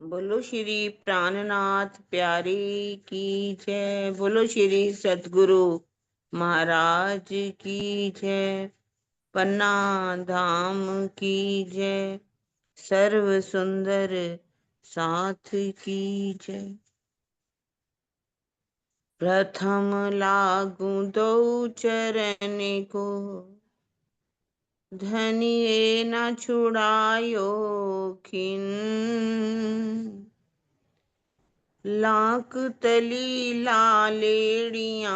बोलो श्री प्राणनाथ प्यारी की जय। बोलो श्री सतगुरु महाराज की जय। पन्ना धाम की जय। सर्व सुंदर साथ की जय। प्रथम लागू दो चरण को, धनिये न छुड़ायो खिन। लाख तली लालेड़ियां,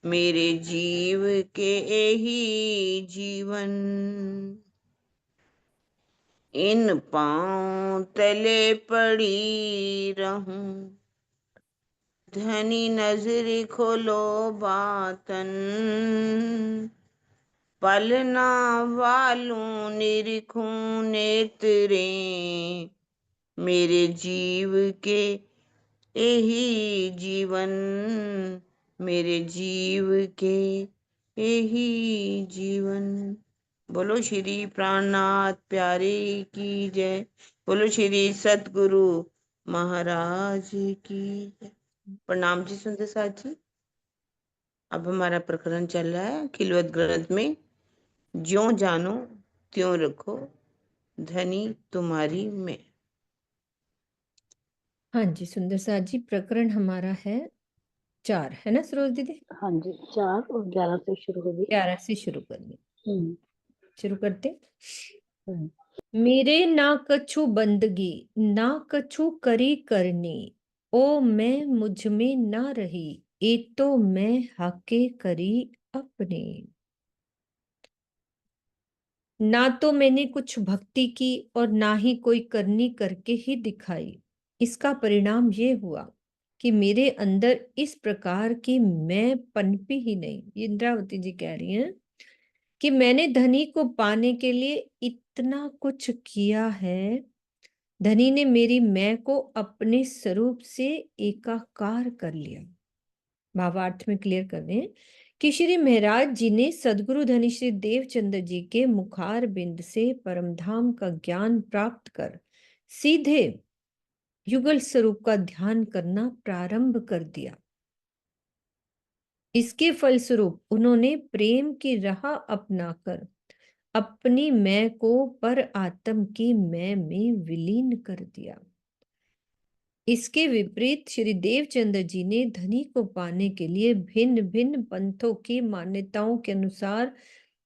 मेरे जीव के यही जीवन। इन पांव तले पड़ी रहूं, धनी नजर खोलो बातन। पलना वालूं निरखूं नेत्रे, मेरे जीव के यही जीवन। मेरे जीव के यही जीवन। बोलो श्री प्राणनाथ प्यारे की जय। बोलो श्री सतगुरु महाराज की जय। प्रणाम जी सुंदर साथ जी। अब हमारा प्रकरण चल रहा है खिलवत ग्रंथ में, ज्यों जानो त्यों रखो, धनी तुम्हारी मैं। हाँ जी सुंदर साथ जी, प्रकरण हमारा है 4, है ना सरोज दीदी? हाँ जी 4 और 11 से शुरू होगी। 11 से शुरू करनी। शुरू करते। हम्म। मेरे ना कछु बंदगी, ना कछु करी करनी। ओ मैं मुझ में ना रही, ए तो मैं हाके करी अपने। ना तो मैंने कुछ भक्ति की और ना ही कोई करनी करके ही दिखाई। इसका परिणाम ये हुआ कि मेरे अंदर इस प्रकार की मैं पनपी ही नहीं। ये इंद्रावती जी कह रही हैं कि मैंने धनी को पाने के लिए इतना कुछ किया है। धनी ने मेरी मैं को अपने स्वरूप से एकाकार कर लिया। भावार्थ में क्लियर कर दें कि श्री महाराज जी ने सदगुरु धनी श्री देवचंद्र जी के मुखार बिंद से परमधाम का ज्ञान प्राप्त कर सीधे युगल स्वरूप का ध्यान करना प्रारंभ कर दिया। इसके फलस्वरूप उन्होंने प्रेम की राह अपनाकर अपनी मैं को पर आत्म की मैं में विलीन कर दिया। इसके विपरीत श्री देवचंद्र जी ने धनी को पाने के लिए भिन्न भिन्न पंथों की मान्यताओं के अनुसार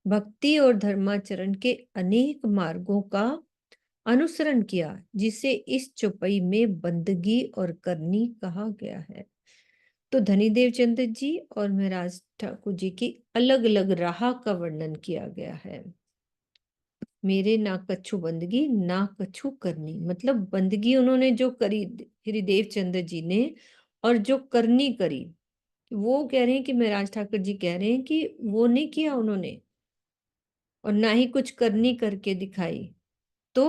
भक्ति और धर्माचरण के अनेक मार्गों का अनुसरण किया, जिसे इस चौपाई में बंदगी और करनी कहा गया है। तो धनी देवचंद्र जी और महाराज ठाकुर जी की अलग अलग राह का वर्णन किया गया है। मेरे ना कछु बंदगी ना कछु करनी, मतलब बंदगी उन्होंने जो करी श्री देवचंद्र जी ने और जो करनी करी, वो कह रहे हैं कि महाराज ठाकुर जी कह रहे हैं कि वो नहीं किया उन्होंने और ना ही कुछ करनी करके दिखाई। तो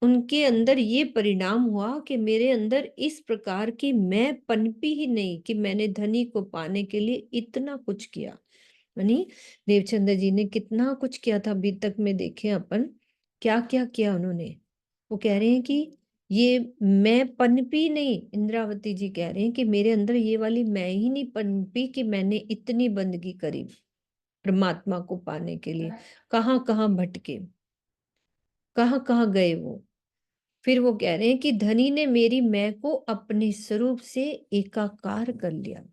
उनके अंदर ये परिणाम हुआ कि मेरे अंदर इस प्रकार की मैं पनपी ही नहीं कि मैंने धनी को पाने के लिए इतना कुछ किया। यानी देवचंद्र जी ने कितना कुछ किया था अभी तक में, देखें अपन क्या क्या किया उन्होंने। वो कह रहे हैं कि ये मैं पनपी नहीं, इंद्रावती जी कह रहे हैं कि मेरे अंदर ये वाली मैं ही नहीं पनपी कि मैंने इतनी बंदगी करी परमात्मा को पाने के लिए। कहाँ कहाँ भटके, कहाँ कहाँ गए वो। फिर वो कह रहे हैं कि धनी ने मेरी मैं को अपने स्वरूप से एकाकार कर लिया।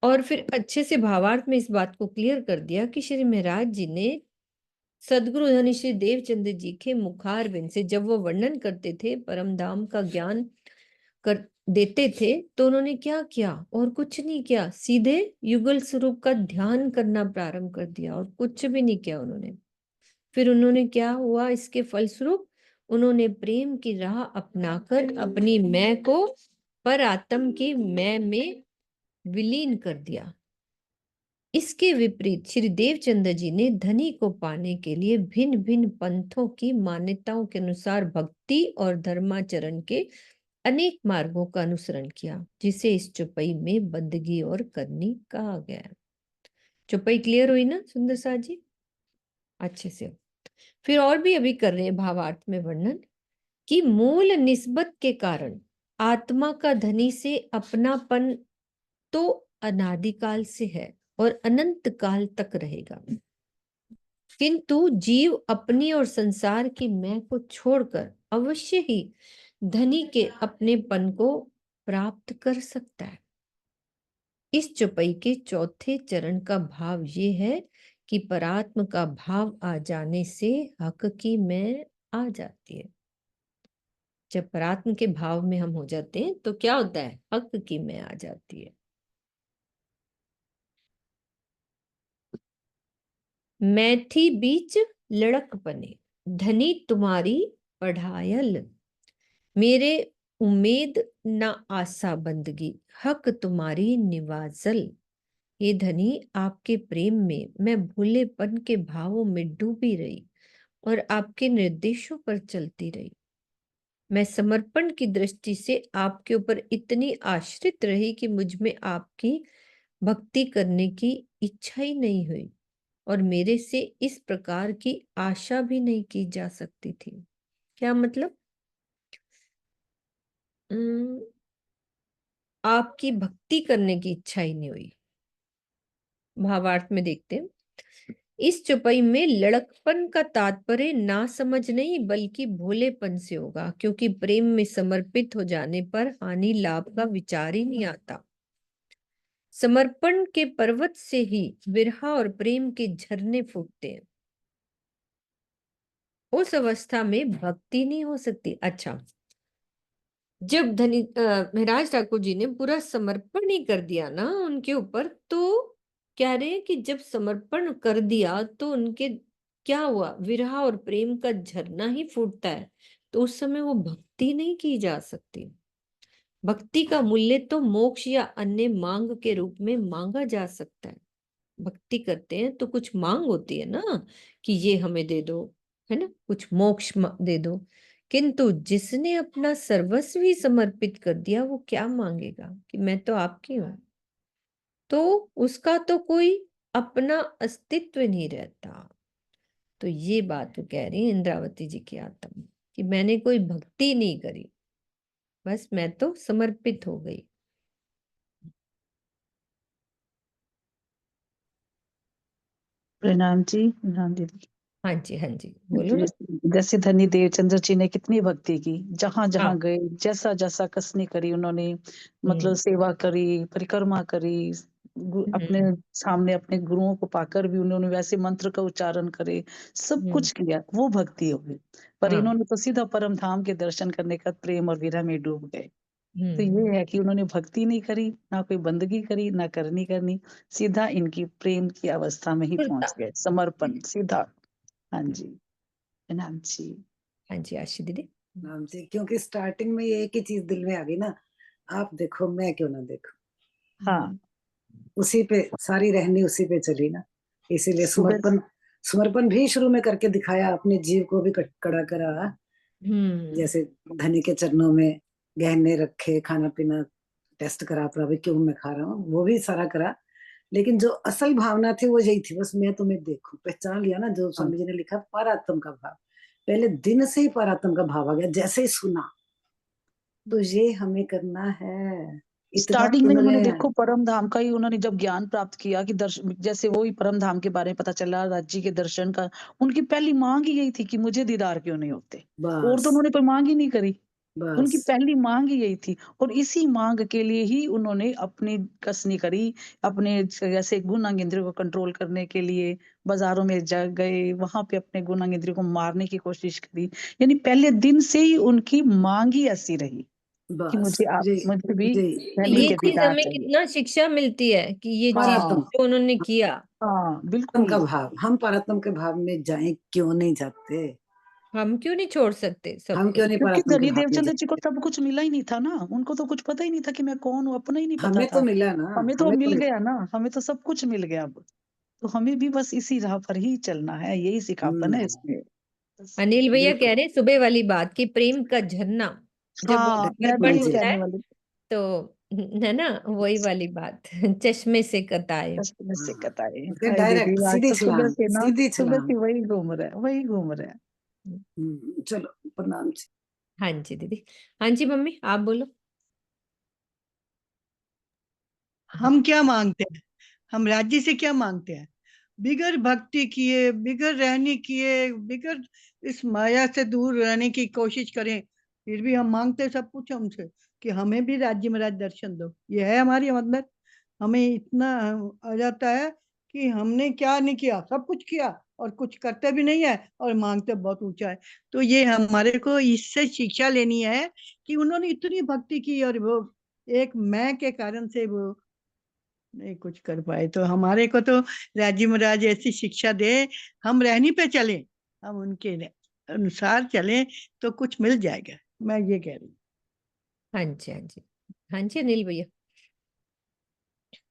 और फिर अच्छे से भावार्थ में इस बात को क्लियर कर दिया कि श्री महाराज जी ने सदगुरु धनी श्री देवचंद्र जी के मुखार बिंद से जब वो वर्णन करते थे, परम धाम का ज्ञान कर देते थे, तो उन्होंने क्या किया? और कुछ नहीं किया, सीधे युगल स्वरूप का ध्यान करना प्रारंभ कर दिया और कुछ भी नहीं किया उन्होंने। फिर उन्होंने क्या हुआ? इसके फलस्वरूप उन्होंने प्रेम की राह अपनाकर अपनी मैं को पर आत्म की मैं में विलीन कर दिया। इसके विपरीत श्री देवचंद्र जी ने धनी को पाने के लिए भिन्न भिन्न पंथों की मान्यताओं के अनुसार भक्ति और धर्माचरण के अनेक मार्गों का अनुसरण किया, जिसे इस चौपाई में बंदगी और करनी कहा गया है। चौपाई क्लियर हुई ना सुंदर साथ जी? अच्छे से। फिर और भी अभी कर रहे हैं भावार्थ में वर्णन कि मूल निस्बत के कारण आत्मा का धनी से अपनापन तो अनादिकाल से है और अनंत काल तक रहेगा, किंतु जीव अपनी और संसार की मैं को छोड़कर अवश्य ही धनी के अपनेपन को प्राप्त कर सकता है। इस चौपाई के चौथे चरण का भाव ये है कि परात्म का भाव आ जाने से हक की मैं आ जाती है। जब परात्म के भाव में हम हो जाते हैं तो क्या होता है? हक की मैं आ जाती है। मैं थी बीच लड़कपने, धनी तुम्हारी पढ़ायल, मेरे उम्मीद न आशा बंदगी, हक तुम्हारी निवाजल। हे धनी, आपके प्रेम में मैं भूलेपन के भावों में डूबी रही और आपके निर्देशों पर चलती रही। मैं समर्पण की दृष्टि से आपके ऊपर इतनी आश्रित रही कि मुझ में आपकी भक्ति करने की इच्छा ही नहीं हुई और मेरे से इस प्रकार की आशा भी नहीं की जा सकती थी। क्या मतलब? अम्म, आपकी भक्ति करने की इच्छा ही नहीं हुई। भावार्थ में देखते हैं, इस चौपाई में लड़कपन का तात्पर्य ना समझ नहीं बल्कि भोलेपन से होगा, क्योंकि प्रेम में समर्पित हो जाने पर हानि लाभ का विचार ही नहीं आता। समर्पण के पर्वत से ही विरह और प्रेम के झरने फूटते हैं। उस अवस्था में भक्ति नहीं हो सकती। अच्छा, जब महाराज ठाकुर जी ने पूरा समर्पण ही कर दिया ना उनके ऊपर, तो कह रहे हैं कि जब समर्पण कर दिया तो उनके क्या हुआ? विरह और प्रेम का झरना ही फूटता है। तो उस समय वो भक्ति नहीं की जा सकती। भक्ति का मूल्य तो मोक्ष या अन्य मांग के रूप में मांगा जा सकता है। भक्ति करते हैं तो कुछ मांग होती है ना, कि ये हमें दे दो, है ना, कुछ मोक्ष दे दो। किंतु जिसने अपना सर्वस्व ही समर्पित कर दिया, वो क्या मांगेगा कि मैं तो आपकी हूं? तो उसका तो कोई अपना अस्तित्व नहीं रहता। तो ये बात वो कह रही है इंद्रावती जी की आत्मा, कि मैंने कोई भक्ति नहीं करी, बस मैं तो समर्पित हो गई। प्रणाम जी, प्रणाम दीदी। हाँ जी, हाँ जी, बोलो ना। जैसे धनी देवचंद्र जी ने कितनी भक्ति की, जहां हाँ। जहां गए, जैसा जैसा कसनी करी उन्होंने, मतलब सेवा करी, परिक्रमा करी, अपने सामने अपने गुरुओं को पाकर भी उन्होंने वैसे मंत्र का उच्चारण करे, सब कुछ किया, वो भक्ति हो गई। पर हाँ। इन्होंने तो सीधा परम धाम के दर्शन करने का प्रेम और विरह में डूब गए। तो ये है कि उन्होंने भक्ति नहीं करी, ना कोई बंदगी करी, ना करनी, सीधा इनकी प्रेम की अवस्था में ही पहुंच गए, समर्पण सीधा। हाँ जी, प्रणाम जी। हाँ जी, आशी दीदी। नाम जी, क्योंकि स्टार्टिंग में एक ही चीज दिल में आ गई ना, आप देखो मैं क्यों ना देखूं। हाँ, उसी पे सारी रहनी उसी पे चली ना, इसीलिए सुबह समर्पण भी शुरू में करके दिखाया, अपने जीव को भी कड़ा करा। जैसे धनी के चरणों में गहने रखे, खाना पीना टेस्ट करा, प्रभु क्यों मैं खा रहा हूँ, वो भी सारा करा। लेकिन जो असल भावना थी वो यही थी, बस मैं तुम्हें देखूं। पहचान लिया ना, जो स्वामी जी ने लिखा पारात्म का भाव, पहले दिन से ही पारात्म का भाव आ गया, जैसे ही सुना तो ये हमें करना है। इतना स्टार्टिंग में सुन उन्होंने रहे हैं। देखो परम धाम का ही उन्होंने जब ज्ञान प्राप्त किया कि दर्शन, जैसे वो ही परम धाम के बारे में पता चला, राज्य के दर्शन का, उनकी पहली मांग ही यही थी कि मुझे दीदार क्यों नहीं होते। और तो बस उन्होंने कोई मांग ही नहीं करी, उनकी बस पहली मांग ही यही थी। और इसी मांग के लिए ही उन्होंने अपनी कसनी करी, अपने जैसे गुणांग इंद्रियों को कंट्रोल करने के लिए बाजारों में गए, वहां पे अपने गुणांग इंद्रियों को मारने की कोशिश करी। यानी पहले दिन से ही उनकी मांग ही ऐसी रही कि बस मुझे भी जी धनी ये के चीज दीदार हमें चाहिए। कितना शिक्षा मिलती है कि ये चीज पारात्म जो उन्होंने किया। हाँ पारात्म बिल्कुल। का भाव, हम पारात्म के भाव में जाएं, क्यों नहीं जाते? हम क्यों नहीं छोड़ सकते सब हम कुछ? क्यों नहीं क्योंकि पारात्म के धनी भाव में देवचंद्र जी को जाते? सब कुछ मिला ही नहीं था ना, उनको तो कुछ पता ही नहीं था कि मैं कौन हूँ, अपना ही नहीं पता हमें तो था। मिला ना, हमें तो हमें तो मिल मिला। गया ना, हमें तो सब कुछ मिल गया अब। तो हमें भी बस इसी राह पर ही चलना है, यही सिखापन है इसमें। बस। अनिल भैया बिल्कुल कह रहे हैं सुबह वाली बात कि प्रेम का झरना जब हाँ, मैं भी दर्पण यही होता कहने है वाली तो, है ना, वही वाली बात। चश्मे से कताए। थी, से हाँ, कताए। उसके हाय दीदी, डायरेक्ट आज सीधी तो सुबह छलांग, से ना, सीधी सुबह छलांग। से वही घूम रहा है, वही घूम रहा है। चलो प्रणाम जी। हाँ जी दीदी। हाँ जी मम्मी, आप बोलो। हम क्या मांगते हैं? हम राज्य से क्या मांगते हैं? बिगर भक्ति किए, बिगर रहने किए, बिगर इस माया से दूर रहने की कोशिश करें, फिर भी हम मांगते हैं सब कुछ हमसे कि हमें भी राज्य महाराज दर्शन दो। ये है हमारी मदद। हमें इतना आ जाता है कि हमने क्या नहीं किया, सब कुछ किया और कुछ करते भी नहीं है और मांगते बहुत ऊंचा है। तो ये हमारे को इससे शिक्षा लेनी है कि उन्होंने इतनी भक्ति की और वो एक मैं के कारण से वो नहीं कुछ कर पाए। तो हमारे को तो राजी महाराज ऐसी शिक्षा दे, हम रहनी पे चले, हम उनके अनुसार चले तो कुछ मिल जाएगा। मैं ये कह रही हूँ। हाँ जी हाँ जी। हाँ जी अनिल भैया।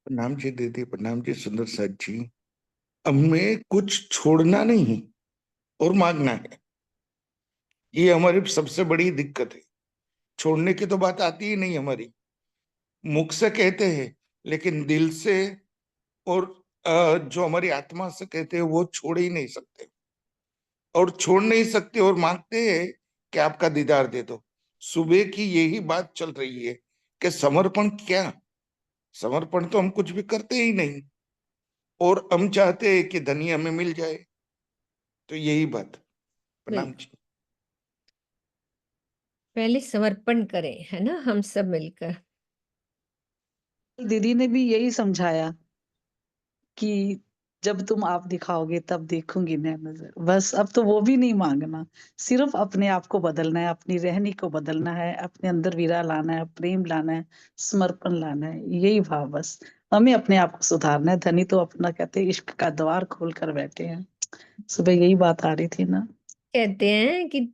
प्रणाम जी दीदी, प्रणाम जी सुंदर साथ जी। हमें कुछ छोड़ना नहीं और मांगना है, ये हमारी सबसे बड़ी दिक्कत है। छोड़ने की तो बात आती ही नहीं हमारी, मुख से कहते हैं लेकिन दिल से और जो हमारी आत्मा से कहते हैं वो छोड़ ही नहीं सकते, और छोड़ नहीं सकते और मांगते हैं कि आपका दीदार दे दो। सुबह की यही बात चल रही है कि समर्पण क्या, समर्पण तो हम कुछ भी करते ही नहीं, और हम चाहते हैं कि धनी हमें मिल जाए। तो यही बात। प्रणाम जी। पहले समर्पण करें, है ना, हम सब मिलकर। दीदी ने भी यही समझाया कि जब तुम आप दिखाओगे तब देखूंगी मैं नजर। बस अब तो वो भी नहीं मांगना, सिर्फ अपने आप को बदलना है, अपनी रहनी को बदलना है, अपने अंदर वीरा लाना है, प्रेम लाना है, समर्पण लाना है, यही भाव बस। हमें अपने आप को सुधारना है। धनी तो अपना कहते हैं इश्क का द्वार खोल कर बैठे हैं। सुबह यही बात आ रही थी ना। कहते हैं कि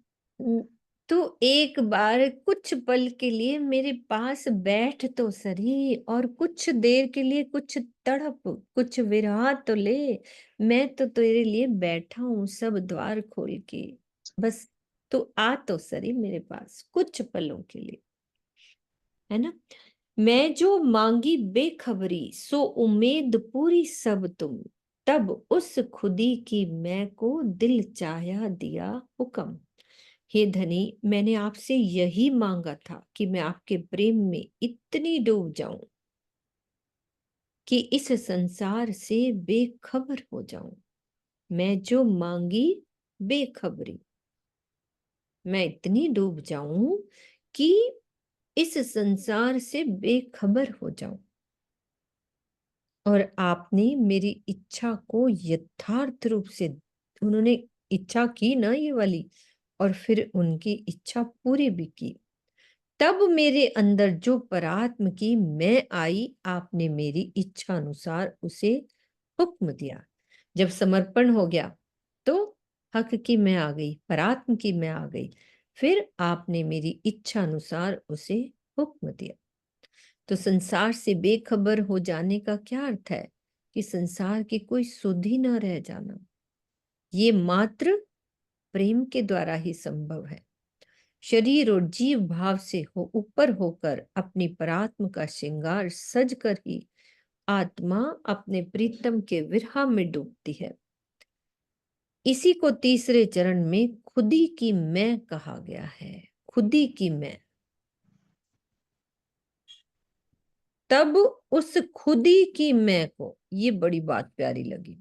तू एक बार कुछ पल के लिए मेरे पास बैठ तो सही, और कुछ देर के लिए कुछ तड़प, कुछ विरह तो ले। मैं तो तेरे लिए बैठा हूं सब द्वार खोल के, बस तू आ तो सही मेरे पास कुछ पलों के लिए, है ना। मैं जो मांगी बेखबरी, सो उम्मीद पूरी सब तुम, तब उस खुदी की मैं को दिल चाहा दिया हुक्म। हे धनी, मैंने आपसे यही मांगा था कि मैं आपके प्रेम में इतनी डूब जाऊं कि इस संसार से बेखबर हो जाऊं। मैं जो मांगी बेखबरी, मैं इतनी डूब जाऊं कि इस संसार से बेखबर हो जाऊं। और आपने मेरी इच्छा को यथार्थ रूप से, उन्होंने इच्छा की ना ये वाली, और फिर उनकी इच्छा पूरी भी की। तब मेरे अंदर जो परात्म की मैं आई, आपने मेरी इच्छा अनुसार उसे हुक्म दिया। जब समर्पण हो गया तो हक की मैं आ गई, परात्म की मैं आ गई, फिर आपने मेरी इच्छा अनुसार उसे हुक्म दिया। तो संसार से बेखबर हो जाने का क्या अर्थ है? कि संसार की कोई सुध ही ना रह जाना। ये मात्र प्रेम के द्वारा ही संभव है। शरीर और जीव भाव से हो ऊपर होकर अपनी परात्म का श्रृंगार सज कर ही आत्मा अपने प्रीतम के विरह में डूबती है। इसी को तीसरे चरण में खुदी की मैं कहा गया है। खुदी की मैं। तब उस खुदी की मैं को, ये बड़ी बात प्यारी लगी,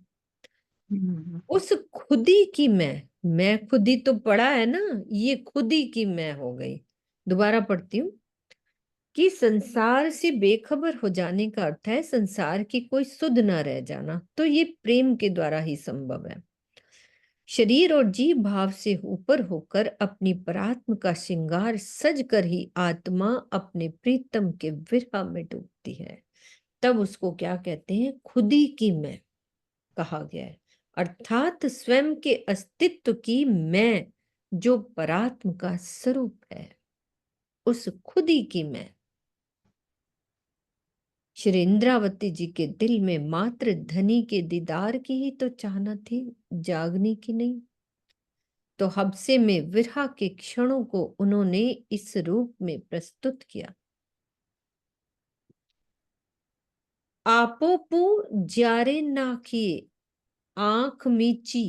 उस खुदी की मैं खुदी तो पढ़ा है ना, ये खुदी की मैं हो गई। दोबारा पढ़ती हूँ कि संसार से बेखबर हो जाने का अर्थ है संसार की कोई सुध ना रह जाना। तो ये प्रेम के द्वारा ही संभव है। शरीर और जीव भाव से ऊपर होकर अपनी परात्म का श्रृंगार सज कर ही आत्मा अपने प्रीतम के विरह में डूबती है। तब उसको क्या कहते हैं? खुदी की मैं कहा गया है। अर्थात स्वयं के अस्तित्व की मैं, जो परात्म का स्वरूप है, उस खुदी की मैं। श्री इंद्रावती जी के दिल में मात्र धनी के दीदार की ही तो चाहना थी, जागने की नहीं। तो हबसे में विरह के क्षणों को उन्होंने इस रूप में प्रस्तुत किया। आपोपू ज्यारे नाखिए, आंख मीची,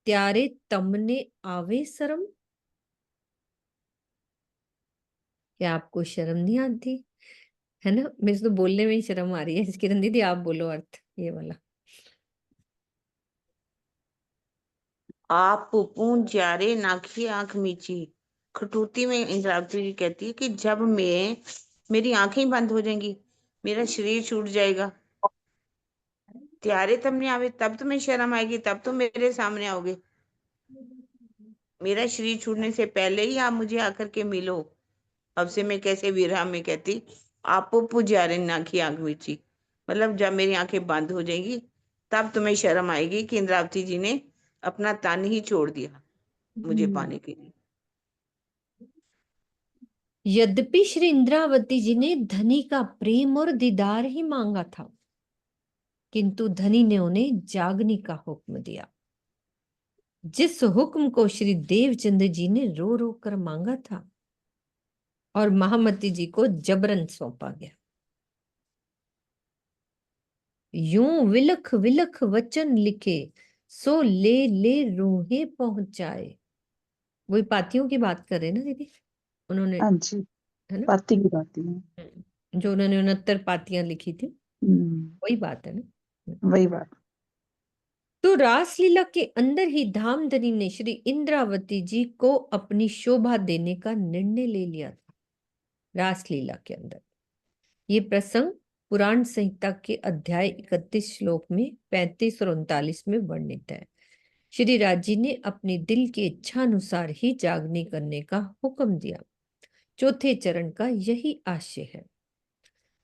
त्यारे तमने आवे शरम। क्या आपको शर्म नहीं आती? है ना? मुझे तो बोलने में ही शर्म आ रही है। किरण दीदी आप बोलो अर्थ ये वाला। आप पूंजारे नाखी आंख मीची। खटूती में इंद्रावती जी कहती है कि जब मेरी आंखें ही बंद हो जाएंगी, मेरा शरीर छूट जाएगा, त्यारे तब नहीं आवे, तब तुम्हें शर्म आएगी, तब तुम मेरे सामने आओगे। मेरा शरीर छूटने से पहले ही आप मुझे आकर के मिलो। अब से मैं कैसे विरह में कहती, आप पुजारे नाखी आंख मीची, मतलब जब मेरी आंखें बंद हो जाएंगी तब तुम्हें शर्म आएगी कि इंद्रावती जी ने अपना तन ही छोड़ दिया मुझे पाने के लिए। यद्यपि श्री इंद्रावती जी ने धनी का प्रेम और दीदार ही मांगा था, किंतु धनी ने उन्हें जागने का हुक्म दिया, जिस हुक्म को श्री देवचंद जी ने रो रो कर मांगा था और महामती जी को जबरन सौंपा गया। यूं विलख विलख वचन लिखे, सो ले ले रूहे पहुंचाए। वही पातियों की बात कर रहे ना दीदी, उन्होंने, हाँ जी, है ना, पाती की बात है। जो उन्होंने 69 पातियां लिखी थी, वही बात है ना। वही बात। तो रासलीला के अंदर ही धामधनी ने श्री इंद्रावती जी को अपनी शोभा देने का निर्णय ले लिया था। रासलीला के अंदर ये प्रसंग पुराण संहिता के अध्याय 31 श्लोक में 35 और 39 में वर्णित है। श्री राज जी ने अपने दिल की इच्छा अनुसार ही जागने करने का हुक्म दिया। चौथे चरण का यही आशय है।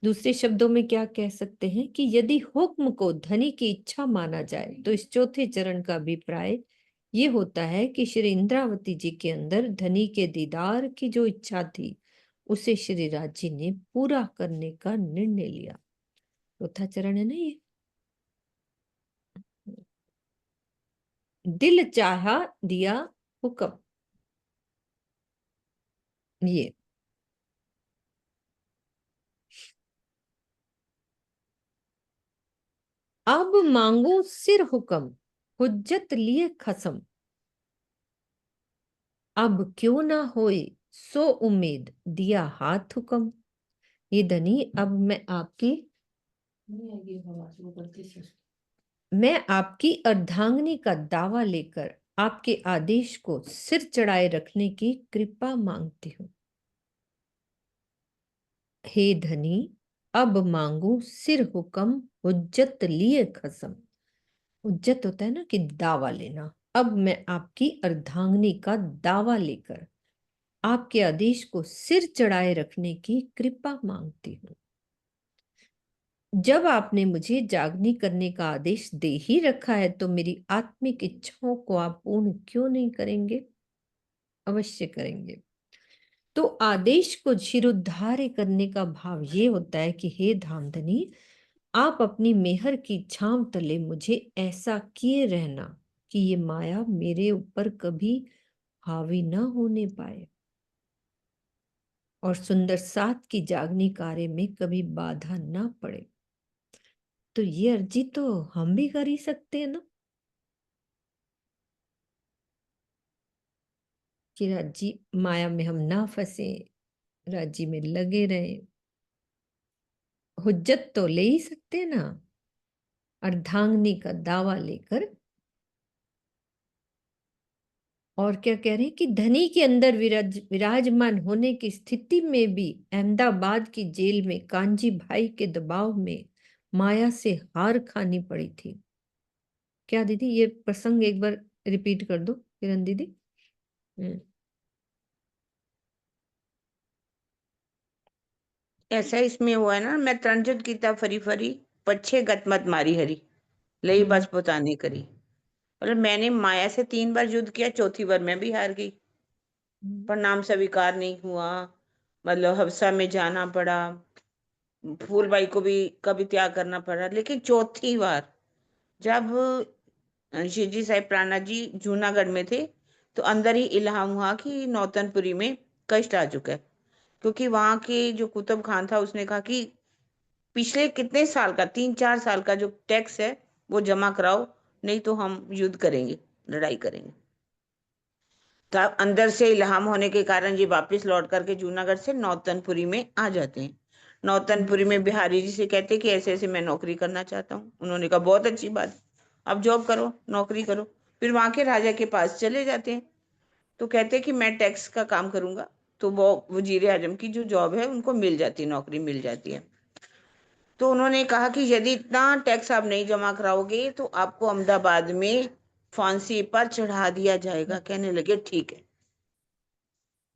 दूसरे शब्दों में क्या कह सकते हैं कि यदि हुक्म को धनी की इच्छा माना जाए तो इस चौथे चरण का अभिप्राय ये होता है कि श्री इंद्रावती जी के अंदर धनी के दीदार की जो इच्छा थी उसे श्री राज जी ने पूरा करने का निर्णय लिया। चौथा चरण है ना ये। दिल चाहा दिया हुक्म, ये अब मांगो सिर हुक्म, हुज्जत लिए खसम, अब क्यों ना होए सो उम्मीद, दिया हाथ हुक्म। ये धनी अब मैं आपकी अर्धांगिनी का दावा लेकर आपके आदेश को सिर चढ़ाए रखने की कृपा मांगती हूँ। हे धनी अब मांगू सिर हुक्म, हुज्जत लिए खसम। हुज्जत होता है ना कि दावा लेना। अब मैं आपकी अर्धांगिनी का दावा लेकर आपके आदेश को सिर चढ़ाए रखने की कृपा मांगती हूँ। जब आपने मुझे जागनी करने का आदेश दे ही रखा है तो मेरी आत्मिक इच्छाओं को आप पूर्ण क्यों नहीं करेंगे? अवश्य करेंगे। तो आदेश को शिरोधार्य करने का भाव ये होता है कि हे धामधनी, आप अपनी मेहर की छांव तले मुझे ऐसा किए रहना कि ये माया मेरे ऊपर कभी हावी न होने पाए और सुंदर साथ की जागनी कार्य में कभी बाधा न पड़े। तो ये अर्जी तो हम भी कर ही सकते हैं ना कि राज्जी माया में हम ना फंसे, राज्जी में लगे रहे। हुज्जत तो ले ही सकते हैं ना, अर्धांगिनी का दावा लेकर। और क्या कह रहे हैं कि धनी के अंदर विराजमान होने की स्थिति में भी अहमदाबाद की जेल में कांजी भाई के दबाव में माया से हार खानी पड़ी थी। क्या दीदी ये प्रसंग एक बार रिपीट कर दो किरण दीदी। ऐसा इसमें हुआ है ना, मैं तंजत कीता फरी फरी, पच्छे गत मत मारी हरी, लई बस पुतानी करी। मतलब मैंने माया से 3 बार युद्ध किया, चौथी बार मैं भी हार गई, परिणाम स्वीकार नहीं हुआ, मतलब हफ्सा में जाना पड़ा, फूलबाई को भी कभी त्याग करना पड़ा। लेकिन चौथी बार जब शिवजी साहिब प्राणा जी जूनागढ़ में थे तो अंदर ही इल्हाम हुआ कि नौतनपुरी में कष्ट आ चुका है, क्योंकि वहां के जो कुतुब खान था उसने कहा कि पिछले कितने साल का 3-4 साल का जो टैक्स है वो जमा कराओ, नहीं तो हम युद्ध करेंगे, लड़ाई करेंगे। तब अंदर से इल्हाम होने के कारण ये वापस लौट करके जूनागढ़ से नौतनपुरी में आ जाते हैं। नौतनपुरी में बिहारी जी से कहते कि ऐसे ऐसे मैं नौकरी करना चाहता हूँ। उन्होंने कहा बहुत अच्छी बात, अब जॉब करो, नौकरी करो। फिर वहां के राजा के पास चले जाते हैं, तो कहते कि मैं टैक्स का काम करूंगा। तो वो वजीर आजम की जो जॉब है उनको मिल जाती है, नौकरी मिल जाती है। तो उन्होंने कहा कि यदि इतना टैक्स आप नहीं जमा कराओगे तो आपको अहमदाबाद में फांसी पर चढ़ा दिया जाएगा। कहने लगे ठीक है।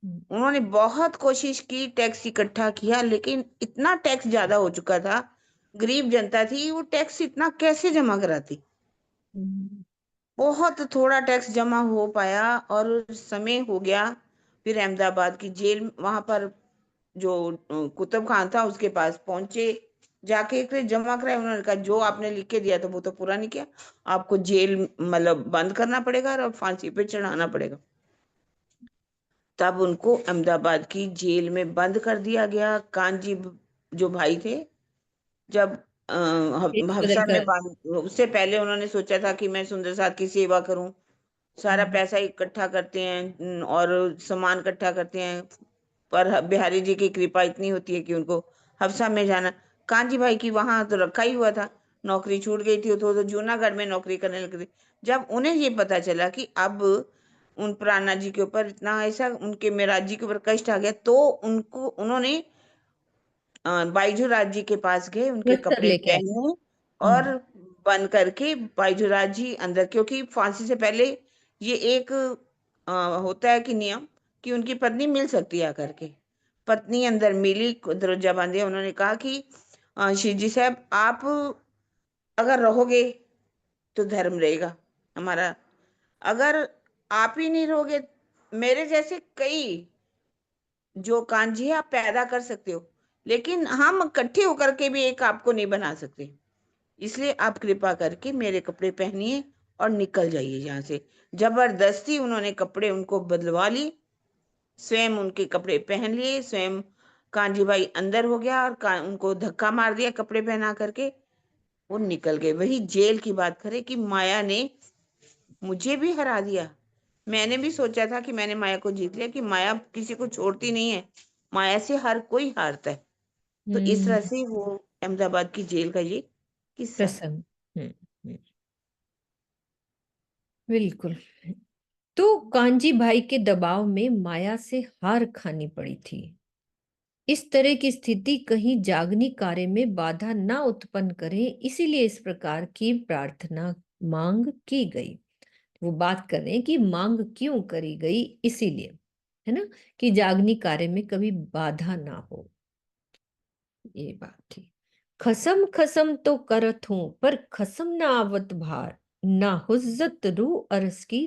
उन्होंने बहुत कोशिश की, टैक्स इकट्ठा किया, लेकिन इतना टैक्स ज्यादा हो चुका था, गरीब जनता थी, वो टैक्स इतना कैसे जमा कराती। बहुत थोड़ा टैक्स जमा हो पाया और समय हो गया। फिर अहमदाबाद की जेल, वहां पर जो कुतुब खान था उसके पास पहुंचे, जाके एक जमा कराया। उन्होंने कहा जो आपने लिख के दिया था वो तो पूरा नहीं किया, आपको जेल मतलब बंद करना पड़ेगा और फांसी पे चढ़ाना पड़ेगा। तब उनको अहमदाबाद की जेल में बंद कर दिया गया। कांजी जो भाई थे, जब बदल हफ्सा में कर उससे पहले उन्होंने सोचा था कि मैं सुंदर साथ की सेवा करूं, सारा पैसा इकट्ठा करते हैं और सामान इकट्ठा करते हैं, पर बिहारी जी की कृपा इतनी होती है कि उनको हफ्सा में जाना। कांजी भाई की वहां तो रखा ही हुआ था, नौकरी छूट गई थी, तो जूनागढ़ में नौकरी करने लगे थे। जब उन्हें ये पता चला कि अब उन प्राणा जी के ऊपर इतना ऐसा उनके मेराज जी के ऊपर कष्ट आ गया, तो उन्होंने बाईजूराज जी के पास गए, उनके वस्त्र कपड़े लेके आए। पहने और बंद करके बाईजूराज जी अंदर, क्योंकि फांसी से पहले ये एक होता है कि नियम कि उनकी पत्नी मिल सकती है आकर के। पत्नी अंदर मिली, दरवाजा बंद दिया। उन्होंने कहा कि श्री जी साहब, आप अगर रहोगे तो धर्म रहेगा हमारा, अगर आप ही नहीं रहोगे, मेरे जैसे कई जो कांजी है आप पैदा कर सकते हो, लेकिन हम इकट्ठे होकर के भी एक आपको नहीं बना सकते, इसलिए आप कृपा करके मेरे कपड़े पहनिए और निकल जाइए यहाँ से। जबरदस्ती उन्होंने कपड़े उनको बदलवा लिए, स्वयं उनके कपड़े पहन लिए, स्वयं कांजी भाई अंदर हो गया और उनको धक्का मार दिया कपड़े पहना करके, वो निकल गए। वही जेल की बात करें कि माया ने मुझे भी हरा दिया। मैंने भी सोचा था कि मैंने माया को जीत लिया, कि माया किसी को छोड़ती नहीं है, माया से हर कोई हारता है। तो इस तरह से वो अहमदाबाद की जेल का ये किस्सा है। प्रसंग। बिल्कुल। तो कांजी भाई के दबाव में माया से हार खानी पड़ी थी। इस तरह की स्थिति कहीं जागनी कार्य में बाधा ना उत्पन्न करे, इसीलिए इस प्रकार की प्रार्थना मांग की गई। वो बात कर रहे हैं कि मांग क्यों करी गई, इसीलिए, है ना, कि जागनी कार्य में कभी बाधा ना हो, ये बात थी। खसम खसम तो करत हूं पर खसम ना आवत भार, ना हुज्जत रूह अरस की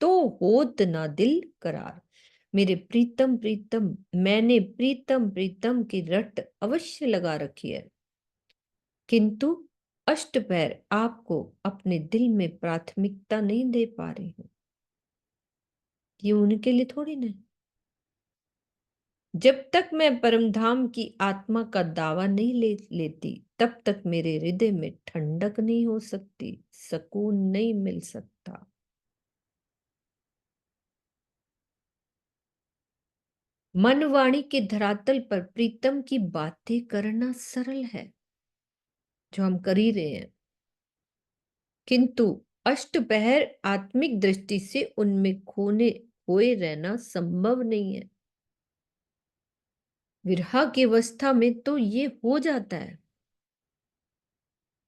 तो होत ना दिल करार। मेरे प्रीतम प्रीतम, मैंने प्रीतम प्रीतम की रट अवश्य लगा रखी है, किंतु अष्टपैर आपको अपने दिल में प्राथमिकता नहीं दे पा रही हूं। ये उनके लिए थोड़ी ना। जब तक मैं परमधाम की आत्मा का दावा नहीं लेती, तब तक मेरे हृदय में ठंडक नहीं हो सकती, सुकून नहीं मिल सकता। मन वाणी के धरातल पर प्रीतम की बातें करना सरल है, जो हम कर ही रहे हैं, किंतु अष्टपहर आत्मिक दृष्टि से उनमें खोए रहना संभव नहीं है। विरह की अवस्था में तो ये हो जाता है,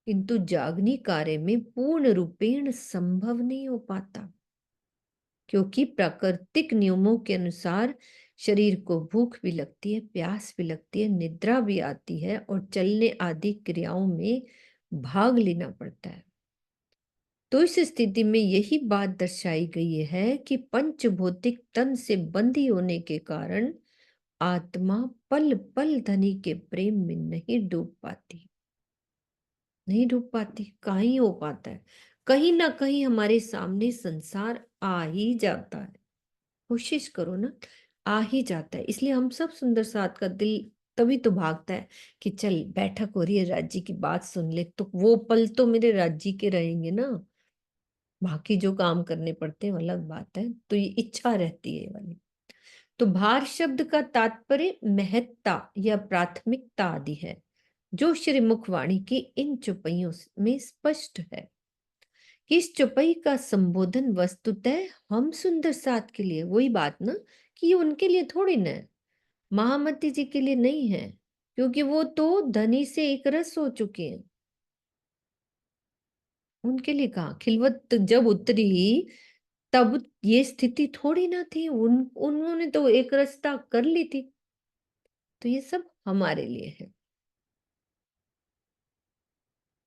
किंतु जागनी कार्य में पूर्ण रूपेण संभव नहीं हो पाता, क्योंकि प्राकृतिक नियमों के अनुसार शरीर को भूख भी लगती है, प्यास भी लगती है, निद्रा भी आती है और चलने आदि क्रियाओं में भाग लेना पड़ता है। तो इस स्थिति में यही बात दर्शाई गई है कि पंचभौतिक तन से बंधी होने के कारण आत्मा पल पल धनी के प्रेम में नहीं डूब पाती, नहीं डूब पाती। कहीं हो पाता है, कहीं ना कहीं हमारे सामने संसार आ ही जाता है, कोशिश करो ना, आ ही जाता है। इसलिए हम सब सुंदर साथ का दिल तभी तो भागता है कि चल बैठक हो रही है, राज्य की बात सुन ले, तो वो पल तो मेरे राज्य के रहेंगे ना। बाकी जो काम करने पड़ते हैं वो अलग बात है। तो ये इच्छा रहती है ये वाली। तो भार शब्द का तात्पर्य महत्ता या प्राथमिकता आदि है, जो श्री मुखवाणी की इन चौपाइयों में स्पष्ट है कि इस चौपाई का संबोधन वस्तुतः हम सुंदर साथ के लिए, वही बात ना कि ये उनके लिए थोड़ी ना है, महामती जी के लिए नहीं है, क्योंकि वो तो धनी से एक रस हो चुके हैं। उनके लिए कहा खिलवत जब उतरी तब ये स्थिति थोड़ी ना थी, उन्होंने तो एक रस्ता कर ली थी। तो ये सब हमारे लिए है।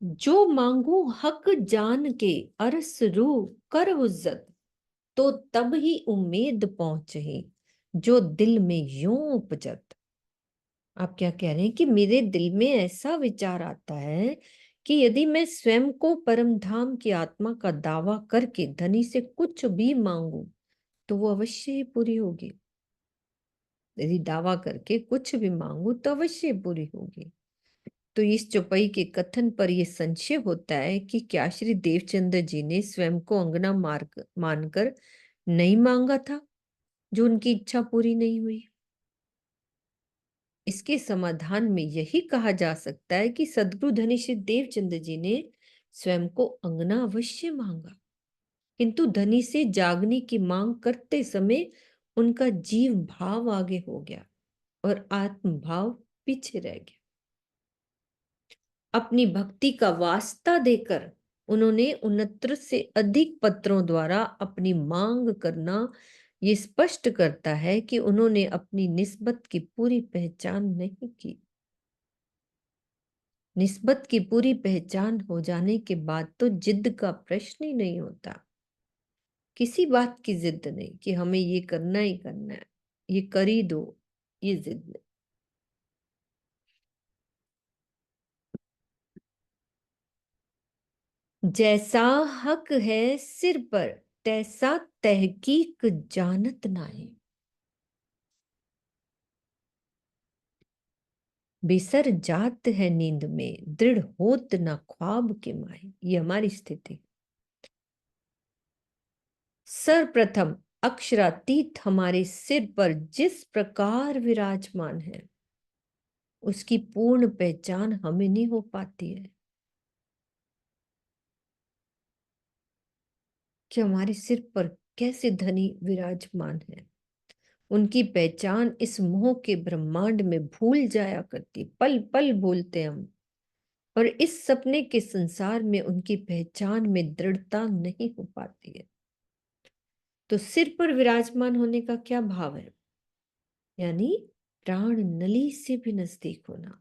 जो मांगू हक जान के अरस रू कर हुज्जत, तो तब ही उम्मीद पहुंचे जो दिल में यूं उपजत। आप क्या कह रहे हैं कि मेरे दिल में ऐसा विचार आता है कि यदि मैं स्वयं को परम धाम की आत्मा का दावा करके धनी से कुछ भी मांगू तो वो अवश्य ही पूरी होगी। यदि दावा करके कुछ भी मांगू तो अवश्य पूरी होगी। तो इस चौपाई के कथन पर यह संशय होता है कि क्या श्री देवचंद्र जी ने स्वयं को अंगना मानकर नहीं मांगा था, जो उनकी इच्छा पूरी नहीं हुई। इसके समाधान में यही कहा जा सकता है कि सदगुरु धनी श्री देवचंद्र जी ने स्वयं को अंगना अवश्य मांगा, किंतु धनी से जागने की मांग करते समय उनका जीव भाव आगे हो गया और आत्म भाव पीछे रह गया। अपनी भक्ति का वास्ता देकर उन्होंने 69 से अधिक पत्रों द्वारा अपनी मांग करना ये स्पष्ट करता है कि उन्होंने अपनी निस्बत की पूरी पहचान नहीं की। निस्बत की पूरी पहचान हो जाने के बाद तो जिद का प्रश्न ही नहीं होता। किसी बात की जिद नहीं कि हमें ये करना ही करना है, ये कर ही दो, ये जिद नहीं। जैसा हक है सिर पर तैसा तहकीक जानत नाहीं। बिसर जात है नींद में दृढ़ होत न ख्वाब के माही। ये हमारी स्थिति। सर्वप्रथम अक्षरातीत हमारे सिर पर जिस प्रकार विराजमान है उसकी पूर्ण पहचान हमें नहीं हो पाती है कि हमारे सिर पर कैसे धनी विराजमान है। उनकी पहचान इस मोह के ब्रह्मांड में भूल जाया करती, पल पल भूलते हम, और इस सपने के संसार में उनकी पहचान में दृढ़ता नहीं हो पाती है। तो सिर पर विराजमान होने का क्या भाव है? यानी प्राण नली से भी नजदीक होना।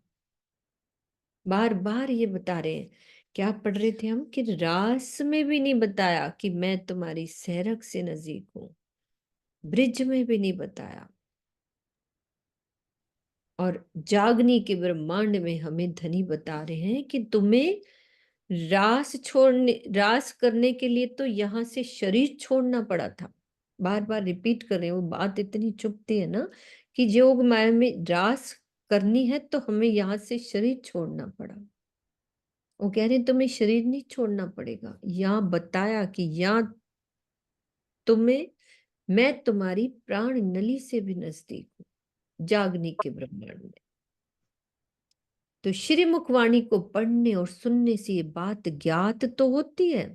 बार बार ये बता रहे हैं, क्या पढ़ रहे थे हम कि रास में भी नहीं बताया कि मैं तुम्हारी सैरक से नजदीक हूं, ब्रिज में भी नहीं बताया, और जागनी के ब्रह्मांड में हमें धनी बता रहे हैं कि तुम्हें रास करने के लिए तो यहां से शरीर छोड़ना पड़ा था। बार बार रिपीट कर रहे हैं, वो बात इतनी चुभती है ना कि योग माया में रास करनी है तो हमें यहां से शरीर छोड़ना पड़ा। वो कह रहे हैं तुम्हें शरीर नहीं छोड़ना पड़ेगा, यहाँ बताया कि यहाँ तुम्हें मैं तुम्हारी प्राण नली से भी नजदीक हूं, जागनी के ब्रह्मांड में। तो श्री मुखवाणी को पढ़ने और सुनने से ये बात ज्ञात तो होती है,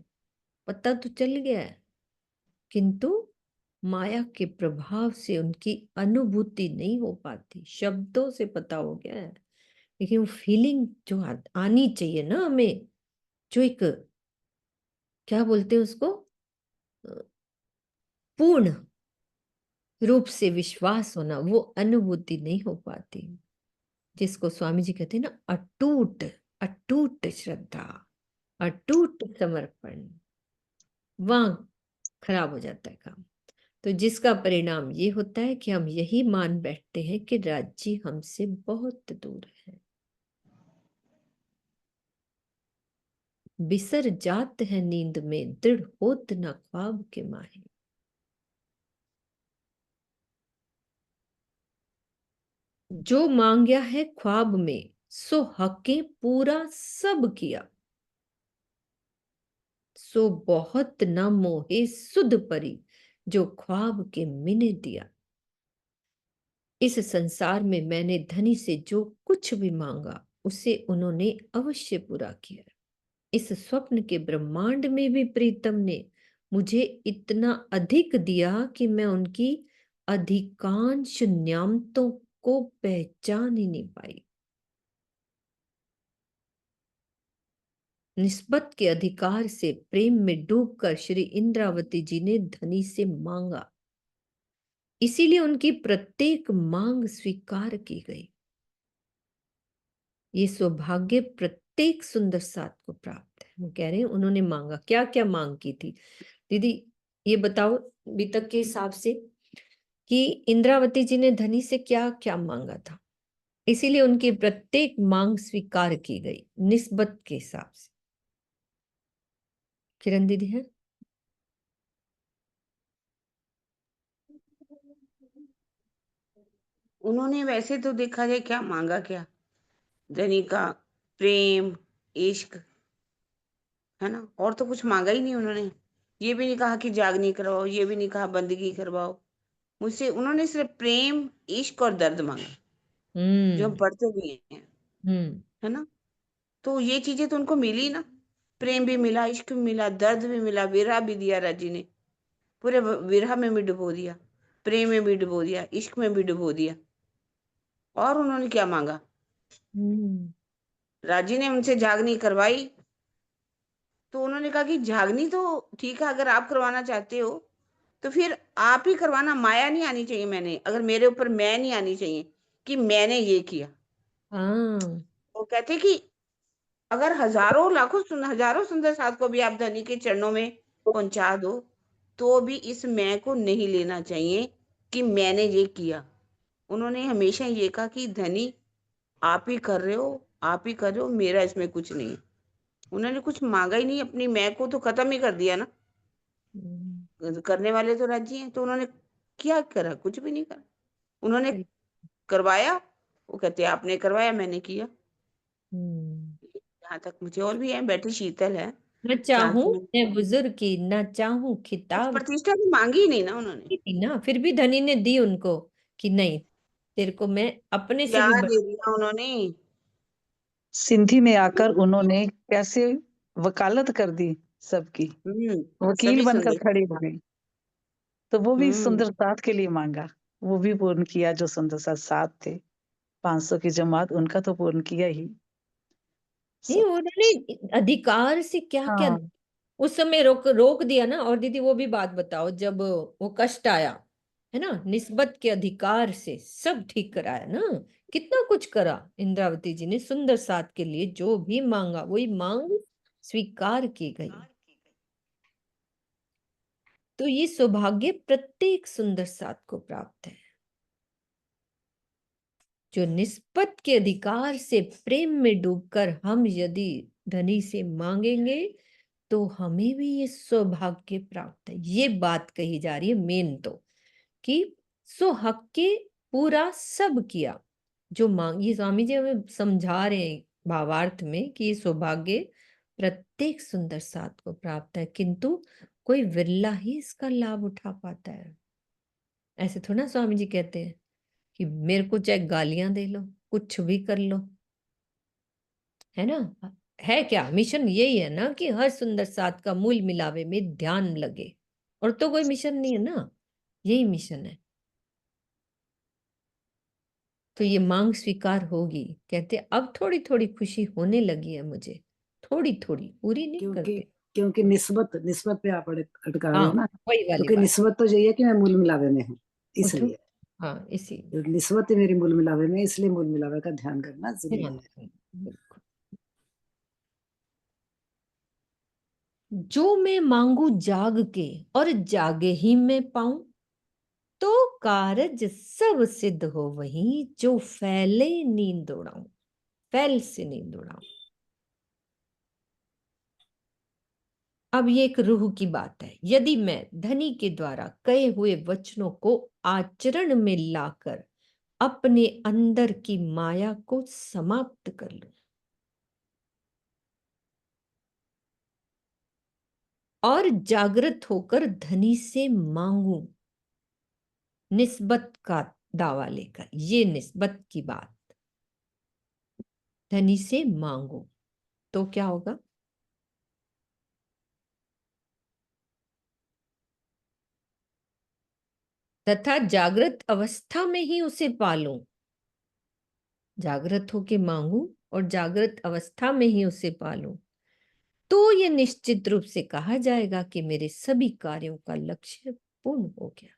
पता तो चल गया है, किंतु माया के प्रभाव से उनकी अनुभूति नहीं हो पाती। शब्दों से पता हो गया है, लेकिन वो फीलिंग जो आनी चाहिए ना हमें, जो एक क्या बोलते हैं उसको, पूर्ण रूप से विश्वास होना, वो अनुभूति नहीं हो पाती, जिसको स्वामी जी कहते हैं ना अटूट अटूट श्रद्धा, अटूट समर्पण, वहां खराब हो जाता है काम। तो जिसका परिणाम ये होता है कि हम यही मान बैठते हैं कि राज्य हमसे बहुत दूर है। बिसर जात है नींद में दृढ़ होत न ख्वाब के माहे। जो मांग्या है ख्वाब में सो हके पूरा सब किया। सो बहुत न मोहे सुध परी, जो ख्वाब के मिने दिया। इस संसार में मैंने धनी से जो कुछ भी मांगा उसे उन्होंने अवश्य पूरा किया। इस स्वप्न के ब्रह्मांड में भी प्रीतम ने मुझे इतना अधिक दिया कि मैं उनकी अधिकांश न्यामतों को पहचान ही नहीं पाई। निस्बत के अधिकार से प्रेम में डूबकर श्री इंद्रावती जी ने धनी से मांगा, इसीलिए उनकी प्रत्येक मांग स्वीकार की गई। ये सौभाग्य प्रत्येक सुंदर साथ को प्राप्त है। वो कह रहे हैं उन्होंने मांगा, क्या क्या मांग की थी दीदी, ये बताओ अभी तक के हिसाब से कि इंद्रावती जी ने धनी से क्या क्या मांगा था, इसीलिए उनकी प्रत्येक मांग स्वीकार की गई निस्बत के हिसाब से। किरण दीदी है? उन्होंने वैसे तो देखा जाए क्या मांगा, क्या धनी का प्रेम, इश्क, है ना, और तो कुछ मांगा ही नहीं उन्होंने। ये भी नहीं कहा कि जागनी करवाओ, ये भी नहीं कहा बंदगी करवाओ मुझसे। उन्होंने सिर्फ प्रेम, इश्क और दर्द मांगा, जो हम पढ़ते भी हैं, है ना। तो ये चीजें तो उनको मिली ना, प्रेम भी मिला, इश्क भी मिला, दर्द भी मिला, विरह भी दिया राजी ने, पूरे विरह में भी डुबो दिया, प्रेम में भी डुबो दिया, इश्क में भी डुबो दिया। और उन्होंने क्या मांगा? राजी ने उनसे जागनी करवाई, तो उन्होंने कहा कि जागनी तो ठीक है, अगर आप करवाना चाहते हो तो फिर आप ही करवाना, माया नहीं आनी चाहिए मैंने, अगर मेरे ऊपर मैं नहीं आनी चाहिए कि मैंने ये किया। वो कहते कि अगर हजारों लाखों हजारों सुंदर साथ को भी आप धनी के चरणों में पहुंचा दो, तो भी इस मैं को नहीं लेना चाहिए कि मैंने ये किया। उन्होंने हमेशा ये कहा कि धनी आप ही कर रहे हो, आप ही कर रहे हो, मेरा इसमें कुछ नहीं है। उन्होंने कुछ मांगा ही नहीं, अपनी मैं को तो खत्म ही कर दिया ना। करने वाले तो राजी हैं, तो उन्होंने क्या करा? कुछ भी नहीं करा। उन्होंने करवाया, वो कहते आपने करवाया, मैंने किया। यहाँ तक मुझे, और भी है, बैठी शीतल है, न चाहूं मैं बुजुर्ग की, न चाहूं कुछ खिताब प्रतिष्ठा भी मांगी ही नहीं ना उन्होंने। की ना, फिर भी धनी ने दी उनको कि नहीं, तेरे को मैं अपने से क्या भी दे दिया उन्होंने? सिंधी में आकर उन्होंने कैसे वकालत कर दी सबकी, वकील सभी बनकर सुंदर। खड़ी हो गई। तो वो भी हम्म सुंदर साथ के लिए मांगा, वो भी पूर्ण किया। जो सुंदर साथ थे 500 की जमात, उनका तो पूर्ण किया ही नहीं, सब। उन्होंने अधिकार से क्या क्या हाँ, उस समय रोक रोक दिया ना। और दीदी वो भी बात बताओ, जब वो कष्ट आया है ना, निस्बत के अधिकार से सब ठीक कराया ना, कितना कुछ करा इंद्रावती जी ने सुंदर साथ के लिए। जो भी मांगा वही मांग स्वीकार की गई। तो ये सौभाग्य प्रत्येक सुंदर साथ को प्राप्त है, जो निस्बत के अधिकार से प्रेम में डूबकर हम यदि धनी से मांगेंगे तो हमें भी ये सौभाग्य प्राप्त है। ये बात कही जा रही है मेन तो, कि सो हक के पूरा सब किया जो मांग। ये स्वामी जी हमें समझा रहे हैं भावार्थ में कि ये सौभाग्य प्रत्येक सुंदर साथ को प्राप्त है, किंतु कोई विरला ही इसका लाभ उठा पाता है। ऐसे थोड़ा ना स्वामी जी कहते हैं कि मेरे को चाहे गालियां दे लो, कुछ भी कर लो, है ना। है क्या मिशन? यही है ना कि हर सुंदर साथ का मूल मिलावे में ध्यान लगे, और तो कोई मिशन नहीं है ना, यही मिशन है। तो ये मांग स्वीकार होगी। कहते अब थोड़ी थोड़ी खुशी होने लगी है मुझे, थोड़ी थोड़ी, पूरी नहीं क्योंकि करते। क्योंकि निस्बत पे आप अटका रहे हाँ, हो ना। वही वाली क्योंकि बात। निस्बत तो यही है कि मैं मूल मिलावे में हूँ, उठो। इसलिए हाँ, इसी जो निस्बत है मेरी मूल मिलावे में, इसलिए मूल मिलावे का ध्यान करना जरूरी है। बिल्कुल। जो मैं मांगू जाग के और जागे ही मैं पाऊं, तो कारज सब सिद्ध हो वही, जो फैले नींद उड़ाऊं, फैल से नींद उड़ाऊं। अब ये एक रूह की बात है। यदि मैं धनी के द्वारा कहे हुए वचनों को आचरण में लाकर अपने अंदर की माया को समाप्त कर लूं, और जागृत होकर धनी से मांगू, निस्बत का दावा लेकर, ये निस्बत की बात, धनी से मांगो तो क्या होगा? तथा जागृत अवस्था में ही उसे पालूं, जागृत होके मांगू और जागृत अवस्था में ही उसे पालूं, तो ये निश्चित रूप से कहा जाएगा कि मेरे सभी कार्यों का लक्ष्य पूर्ण हो गया।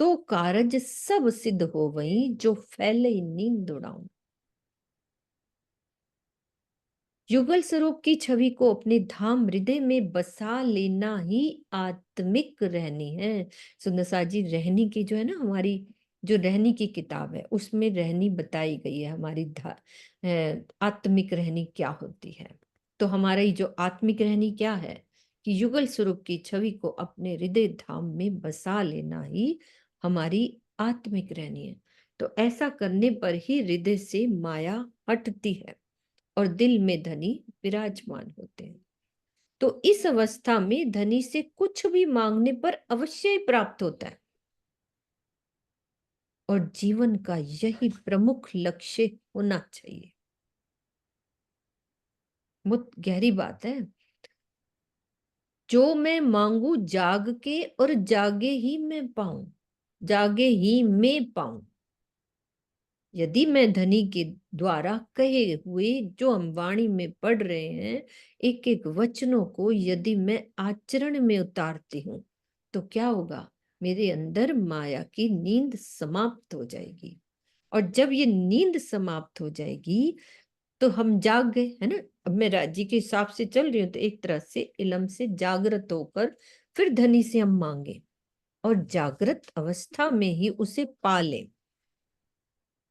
तो कारज सब सिद्ध हो वही, जो फैले नींद उड़ाऊं। युगल स्वरूप की छवि को अपने धाम हृदय में बसा लेना ही आत्मिक रहनी है। सुंदरसा जी, रहनी की जो है ना, हमारी जो रहनी की किताब है उसमें रहनी बताई गई है, हमारी आत्मिक रहनी क्या होती है। तो हमारा ही जो आत्मिक रहनी क्या है कि युगल स्वरूप की छवि को अपने हृदय धाम में बसा लेना ही हमारी आत्मिक रहनी है। तो ऐसा करने पर ही हृदय से माया हटती है और दिल में धनी विराजमान होते हैं। तो इस अवस्था में धनी से कुछ भी मांगने पर अवश्य ही प्राप्त होता है। और जीवन का यही प्रमुख लक्ष्य होना चाहिए। बहुत गहरी बात है। जो मैं मांगू जाग के और जागे ही मैं पाऊं, जागे ही मैं पाऊं। यदि मैं धनी के द्वारा कहे हुए जो हम वाणी में पढ़ रहे हैं एक एक वचनों को यदि मैं आचरण में उतारती हूं तो क्या होगा? मेरे अंदर माया की नींद समाप्त हो जाएगी। और जब ये नींद समाप्त हो जाएगी तो हम जाग गए, है ना। अब मैं राज्य के हिसाब से चल रही हूँ तो एक तरह से इलम से जागृत होकर फिर धनी से हम मांगे और जागृत अवस्था में ही उसे पाले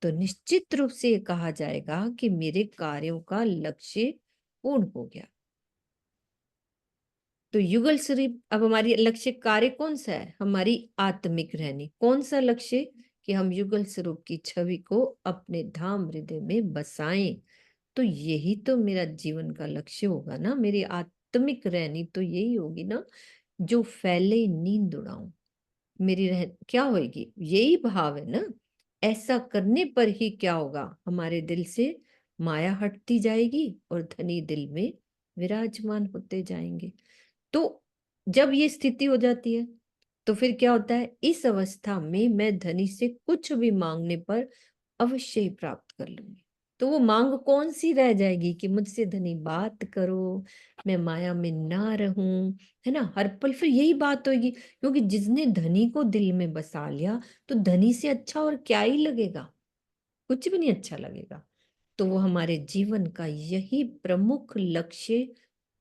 तो निश्चित रूप से ये कहा जाएगा कि मेरे कार्यों का लक्ष्य पूर्ण हो गया। तो युगल स्वरूप, अब हमारी लक्ष्य कार्य कौन सा है? हमारी आत्मिक रहनी। कौन सा लक्ष्य? कि हम युगल स्वरूप की छवि को अपने धाम हृदय में बसाएं। तो यही तो मेरा जीवन का लक्ष्य होगा ना, मेरी आत्मिक रहनी तो यही होगी ना, जो फैले नींद उड़ाऊं। मेरी क्या होगी? यही भाव है ना। ऐसा करने पर ही क्या होगा? हमारे दिल से माया हटती जाएगी और धनी दिल में विराजमान होते जाएंगे। तो जब ये स्थिति हो जाती है तो फिर क्या होता है? इस अवस्था में मैं धनी से कुछ भी मांगने पर अवश्य ही प्राप्त कर लूंगी। तो वो मांग कौन सी रह जाएगी? कि मुझसे धनी बात करो, मैं माया में ना रहूं, है ना। हर पल फिर यही बात होगी, क्योंकि जिसने धनी को दिल में बसा लिया तो धनी से अच्छा और क्या ही लगेगा? कुछ भी नहीं अच्छा लगेगा। तो वो हमारे जीवन का यही प्रमुख लक्ष्य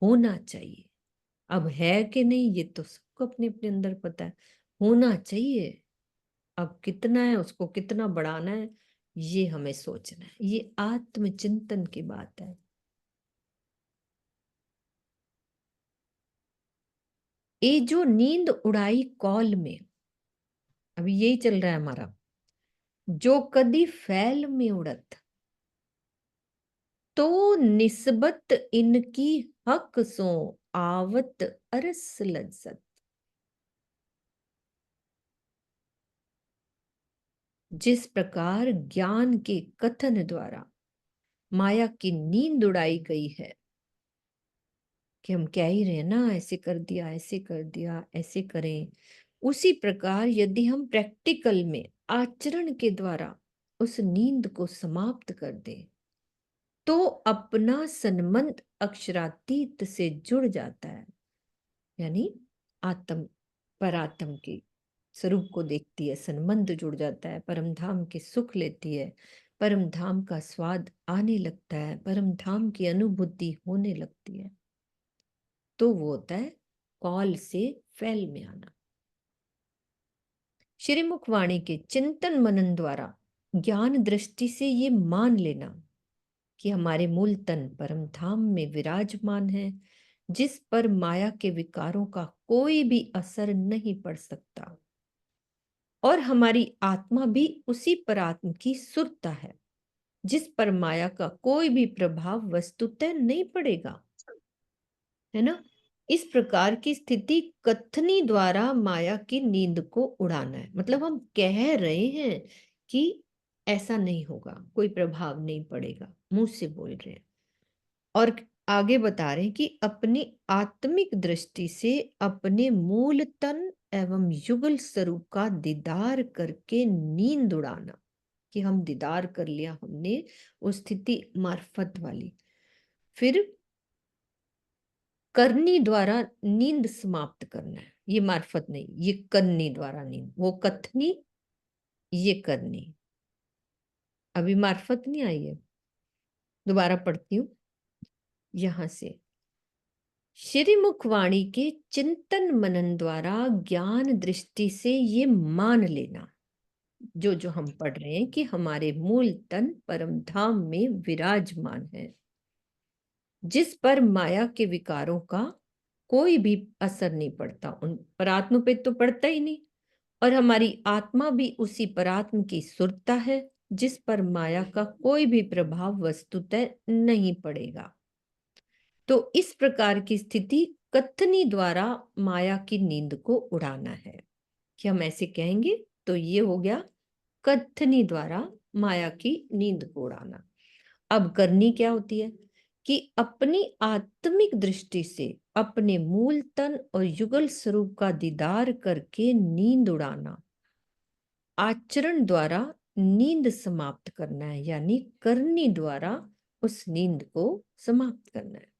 होना चाहिए। अब है कि नहीं ये तो सबको अपने अपने अंदर पता है, होना चाहिए। अब कितना है, उसको कितना बढ़ाना है, ये हमें सोचना है। ये आत्मचिंतन की बात है। ये जो नींद उड़ाई कौल में, अभी यही चल रहा है हमारा, जो कदी फैल में उड़त, तो निस्बत इनकी हक सो आवत अरस लज्जत। जिस प्रकार ज्ञान के कथन द्वारा माया की नींद उड़ाई गई है कि हम कह ही रहे ना, ऐसे कर दिया, ऐसे कर दिया, ऐसे करें, उसी प्रकार यदि हम प्रैक्टिकल में आचरण के द्वारा उस नींद को समाप्त कर दें तो अपना संबंध अक्षरातीत से जुड़ जाता है। यानी आत्म परात्म के स्वरूप को देखती है, संबंध जुड़ जाता है, परम धाम के सुख लेती है, परम धाम का स्वाद आने लगता है, परम धाम की अनुभूति होने लगती है। तो वो होता है कॉल से फैल में आना। श्रीमुख वाणी के चिंतन मनन द्वारा ज्ञान दृष्टि से ये मान लेना कि हमारे मूल तन परम धाम में विराजमान है, जिस पर माया के विकारों का कोई भी असर नहीं पड़ सकता, और हमारी आत्मा भी उसी परात्म की सुरता है जिस पर माया का कोई भी प्रभाव वस्तुतः नहीं पड़ेगा। है ना। इस प्रकार की स्थिति कथनी द्वारा माया की नींद को उड़ाना है। मतलब हम कह रहे हैं कि ऐसा नहीं होगा, कोई प्रभाव नहीं पड़ेगा, मुंह से बोल रहे हैं, और आगे बता रहे हैं कि अपनी आत्मिक दृष्टि से अपने मूल तन एवं युगल स्वरूप का दीदार करके नींद उड़ाना, कि हम दीदार कर लिया हमने उस स्थिति मार्फत वाली। फिर करनी द्वारा नींद समाप्त करना है, ये मार्फत नहीं, ये करनी द्वारा नींद, वो कथनी, ये करनी। अभी मार्फत नहीं आई है, दोबारा पढ़ती हूं यहां से। श्रीमुख वाणी के चिंतन मनन द्वारा ज्ञान दृष्टि से ये मान लेना, जो जो हम पढ़ रहे हैं, कि हमारे मूल तन परम धाम में विराजमान है, जिस पर माया के विकारों का कोई भी असर नहीं पड़ता। उन परात्म पे तो पड़ता ही नहीं, और हमारी आत्मा भी उसी परात्म की सुरता है, जिस पर माया का कोई भी प्रभाव वस्तुतः नहीं पड़ेगा। तो इस प्रकार की स्थिति कथनी द्वारा माया की नींद को उड़ाना है, कि हम ऐसे कहेंगे तो ये हो गया कथनी द्वारा माया की नींद को उड़ाना। अब करनी क्या होती है, कि अपनी आत्मिक दृष्टि से अपने मूल तन और युगल स्वरूप का दीदार करके नींद उड़ाना, आचरण द्वारा नींद समाप्त करना है, यानी करनी द्वारा उस नींद को समाप्त करना है।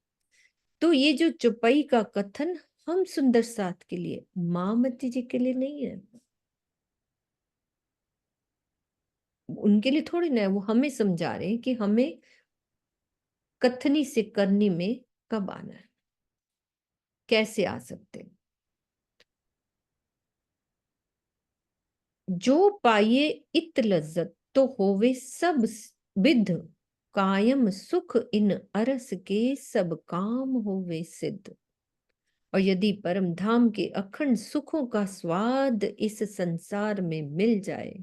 तो ये जो चौपाई का कथन हम सुंदर साथ के लिए, मामती जी के लिए नहीं है, उनके लिए थोड़ी ना है, वो हमें समझा रहे हैं कि हमें कथनी से करनी में कब आना है, कैसे आ सकते हैं। जो पाइये इत लज्जत तो होवे सब विध, कायम सुख इन अरस के सब काम होवे सिद्ध। और यदि परम धाम के अखंड सुखों का स्वाद इस संसार में मिल जाए,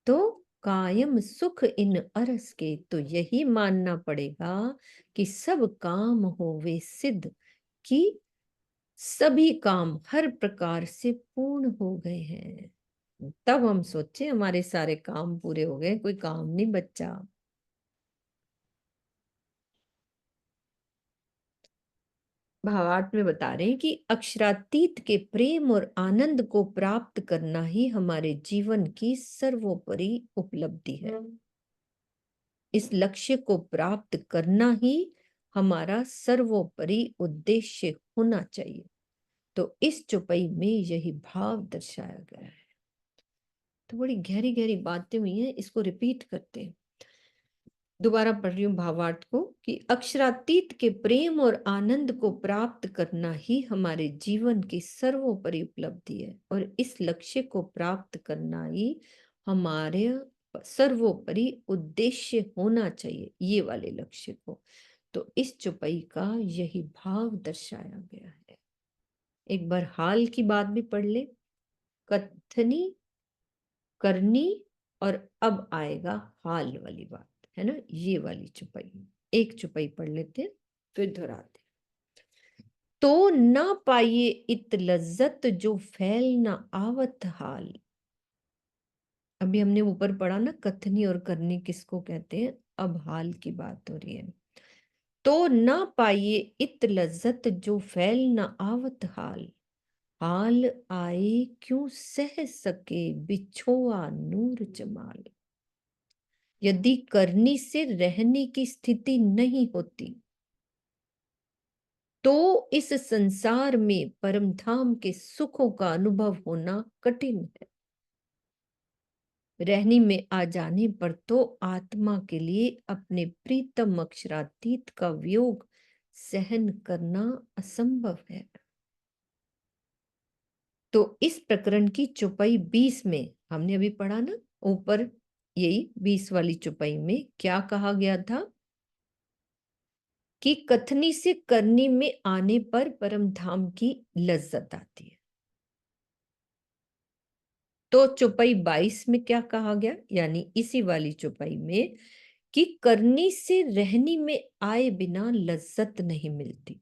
तो कायम सुख इन अरस के, तो यही मानना पड़ेगा कि सब काम होवे सिद्ध, कि सभी काम हर प्रकार से पूर्ण हो गए हैं। तब हम सोचे हमारे सारे काम पूरे हो गए, कोई काम नहीं बचा। भावार्थ में बता रहे हैं कि अक्षरातीत के प्रेम और आनंद को प्राप्त करना ही हमारे जीवन की सर्वोपरि उपलब्धि है। इस लक्ष्य को प्राप्त करना ही हमारा सर्वोपरि उद्देश्य होना चाहिए। तो इस चौपाई में यही भाव दर्शाया गया है। तो बड़ी गहरी गहरी बातें हुई हैं, इसको रिपीट करते हैं। दोबारा पढ़ रही हूँ भावार्थ को, कि अक्षरातीत के प्रेम और आनंद को प्राप्त करना ही हमारे जीवन की सर्वोपरि उपलब्धि है, और इस लक्ष्य को प्राप्त करना ही हमारे सर्वोपरि उद्देश्य होना चाहिए, ये वाले लक्ष्य को। तो इस चौपाई का यही भाव दर्शाया गया है। एक बार हाल की बात भी पढ़ ले, कथनी, करनी, और अब आएगा हाल वाली बात, है ना, ये वाली चौपाई। एक चौपाई पढ़ लेते फिर दोहराते। तो ना पाइये इत लज्जत जो फैल न आवत हाल। अभी हमने ऊपर पढ़ा ना, कथनी और करनी किसको कहते हैं, अब हाल की बात हो रही है। तो ना पाइये इत लज्जत जो फैल न आवत हाल, हाल आए क्यों सह सके बिछोआ नूर जमाल। यदि करनी से रहने की स्थिति नहीं होती, तो इस संसार में परम धाम के सुखों का अनुभव होना कठिन है। रहनी में आ जाने पर तो आत्मा के लिए अपने प्रीतम अक्षरातीत का वियोग सहन करना असंभव है। तो इस प्रकरण की चौपाई 20 में हमने अभी पढ़ा ना ऊपर, यही 20 वाली चौपाई में क्या कहा गया था, कि कथनी से करनी में आने पर परम धाम की लज्जत आती है। तो चौपाई 22 में क्या कहा गया, यानी इसी वाली चौपाई में, कि करनी से रहनी में आए बिना लज्जत नहीं मिलती।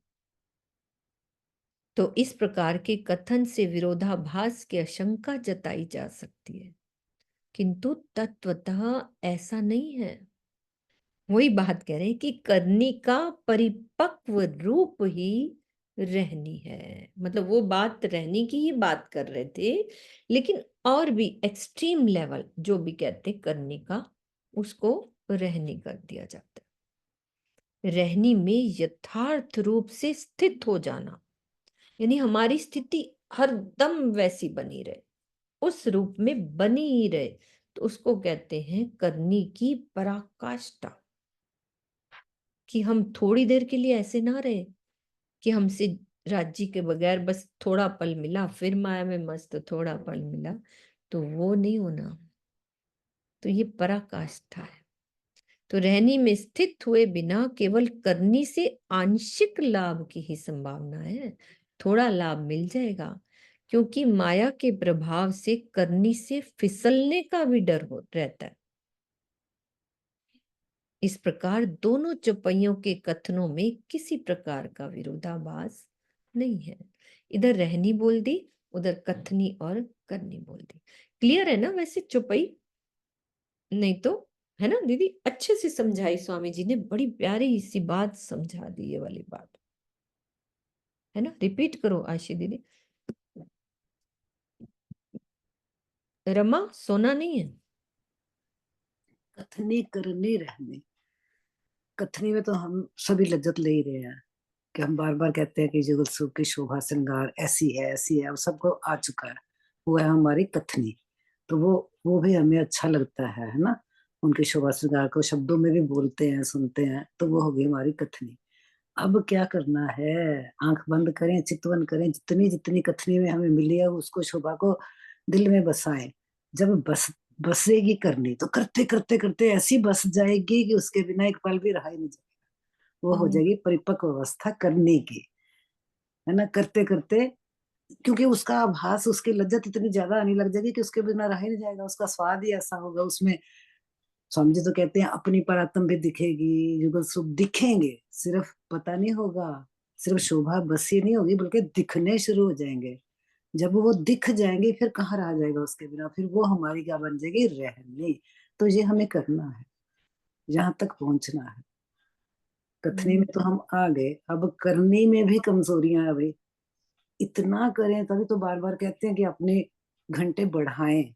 तो इस प्रकार के कथन से विरोधाभास की आशंका जताई जा सकती है, किंतु तत्वतः ऐसा नहीं है। वही बात कह रहे हैं कि करनी का परिपक्व रूप ही रहनी है। मतलब वो बात रहनी की ही बात कर रहे थे, लेकिन और भी एक्सट्रीम लेवल जो भी कहते करनी का, उसको रहनी कर दिया जाता है। रहनी में यथार्थ रूप से स्थित हो जाना, यानी हमारी स्थिति हरदम वैसी बनी रहे, उस रूप में बनी ही रहे, तो उसको कहते हैं करनी की पराकाष्ठा। कि हम थोड़ी देर के लिए ऐसे ना रहे कि हमसे राज्य के बगैर बस थोड़ा पल मिला, फिर माया में मस्त थोड़ा पल मिला, तो वो नहीं होना। तो ये पराकाष्ठा है। तो रहनी में स्थित हुए बिना केवल करनी से आंशिक लाभ की ही संभावना है, थोड़ा लाभ मिल जाएगा, क्योंकि माया के प्रभाव से करनी से फिसलने का भी डर रहता है। इस प्रकार दोनों चौपाइयों के कथनों में किसी प्रकार का विरोधाभास नहीं है। इधर रहनी बोल दी, उधर कथनी और करनी बोल दी। क्लियर है ना वैसे चौपाई? नहीं तो, है ना दीदी? अच्छे से समझाई स्वामी जी ने, बड़ी प्यारी सी बात समझा दी ये वाली बात, है ना? रिपीट करो आशी दीदी। रमा सोना नहीं है? कथनी करनी रहनी, कथनी में तो हम सभी लज्जत ले ही रहे हैं कि हम बार बार कहते हैं कि जुगल सुख की शोभा श्रृंगार ऐसी है, वो सबको आ चुका है, वो है हमारी कथनी। तो वो भी हमें अच्छा लगता है ना? उनकी शोभा श्रृंगार को शब्दों में भी बोलते हैं, सुनते हैं, तो वो होगी हमारी कथनी। अब क्या करना है? आंख बंद करें, चितवन करें, जितनी जितनी कथनी में हमें मिली है उसको, शोभा को दिल में बसाएं। जब बसेगी करनी तो करते करते करते ऐसी बस जाएगी कि उसके बिना एक पल भी रहा ही नहीं जाएगा। वो हो जाएगी परिपक्व अवस्था करने की, है ना? करते करते, क्योंकि उसका आभास, उसकी लज्जत इतनी ज्यादा आने लग जाएगी कि उसके बिना रहा ही नहीं जाएगा। उसका स्वाद ही ऐसा होगा उसमें। स्वामी जी तो कहते हैं अपनी परात्म भी दिखेगी, युगल सुख दिखेंगे, सिर्फ पता नहीं होगा, सिर्फ शोभा बस ही नहीं होगी, बल्कि दिखने शुरू हो जाएंगे। जब वो दिख जाएंगे फिर कहाँ रहा जाएगा उसके बिना, फिर वो हमारी क्या बन जाएगी? रहनी। तो ये हमें करना है, यहाँ तक पहुंचना है। कथनी में तो हम आ गए, अब करनी में भी कमजोरियां आ गई। इतना करें तभी तो बार बार कहते हैं कि अपने घंटे बढ़ाएं।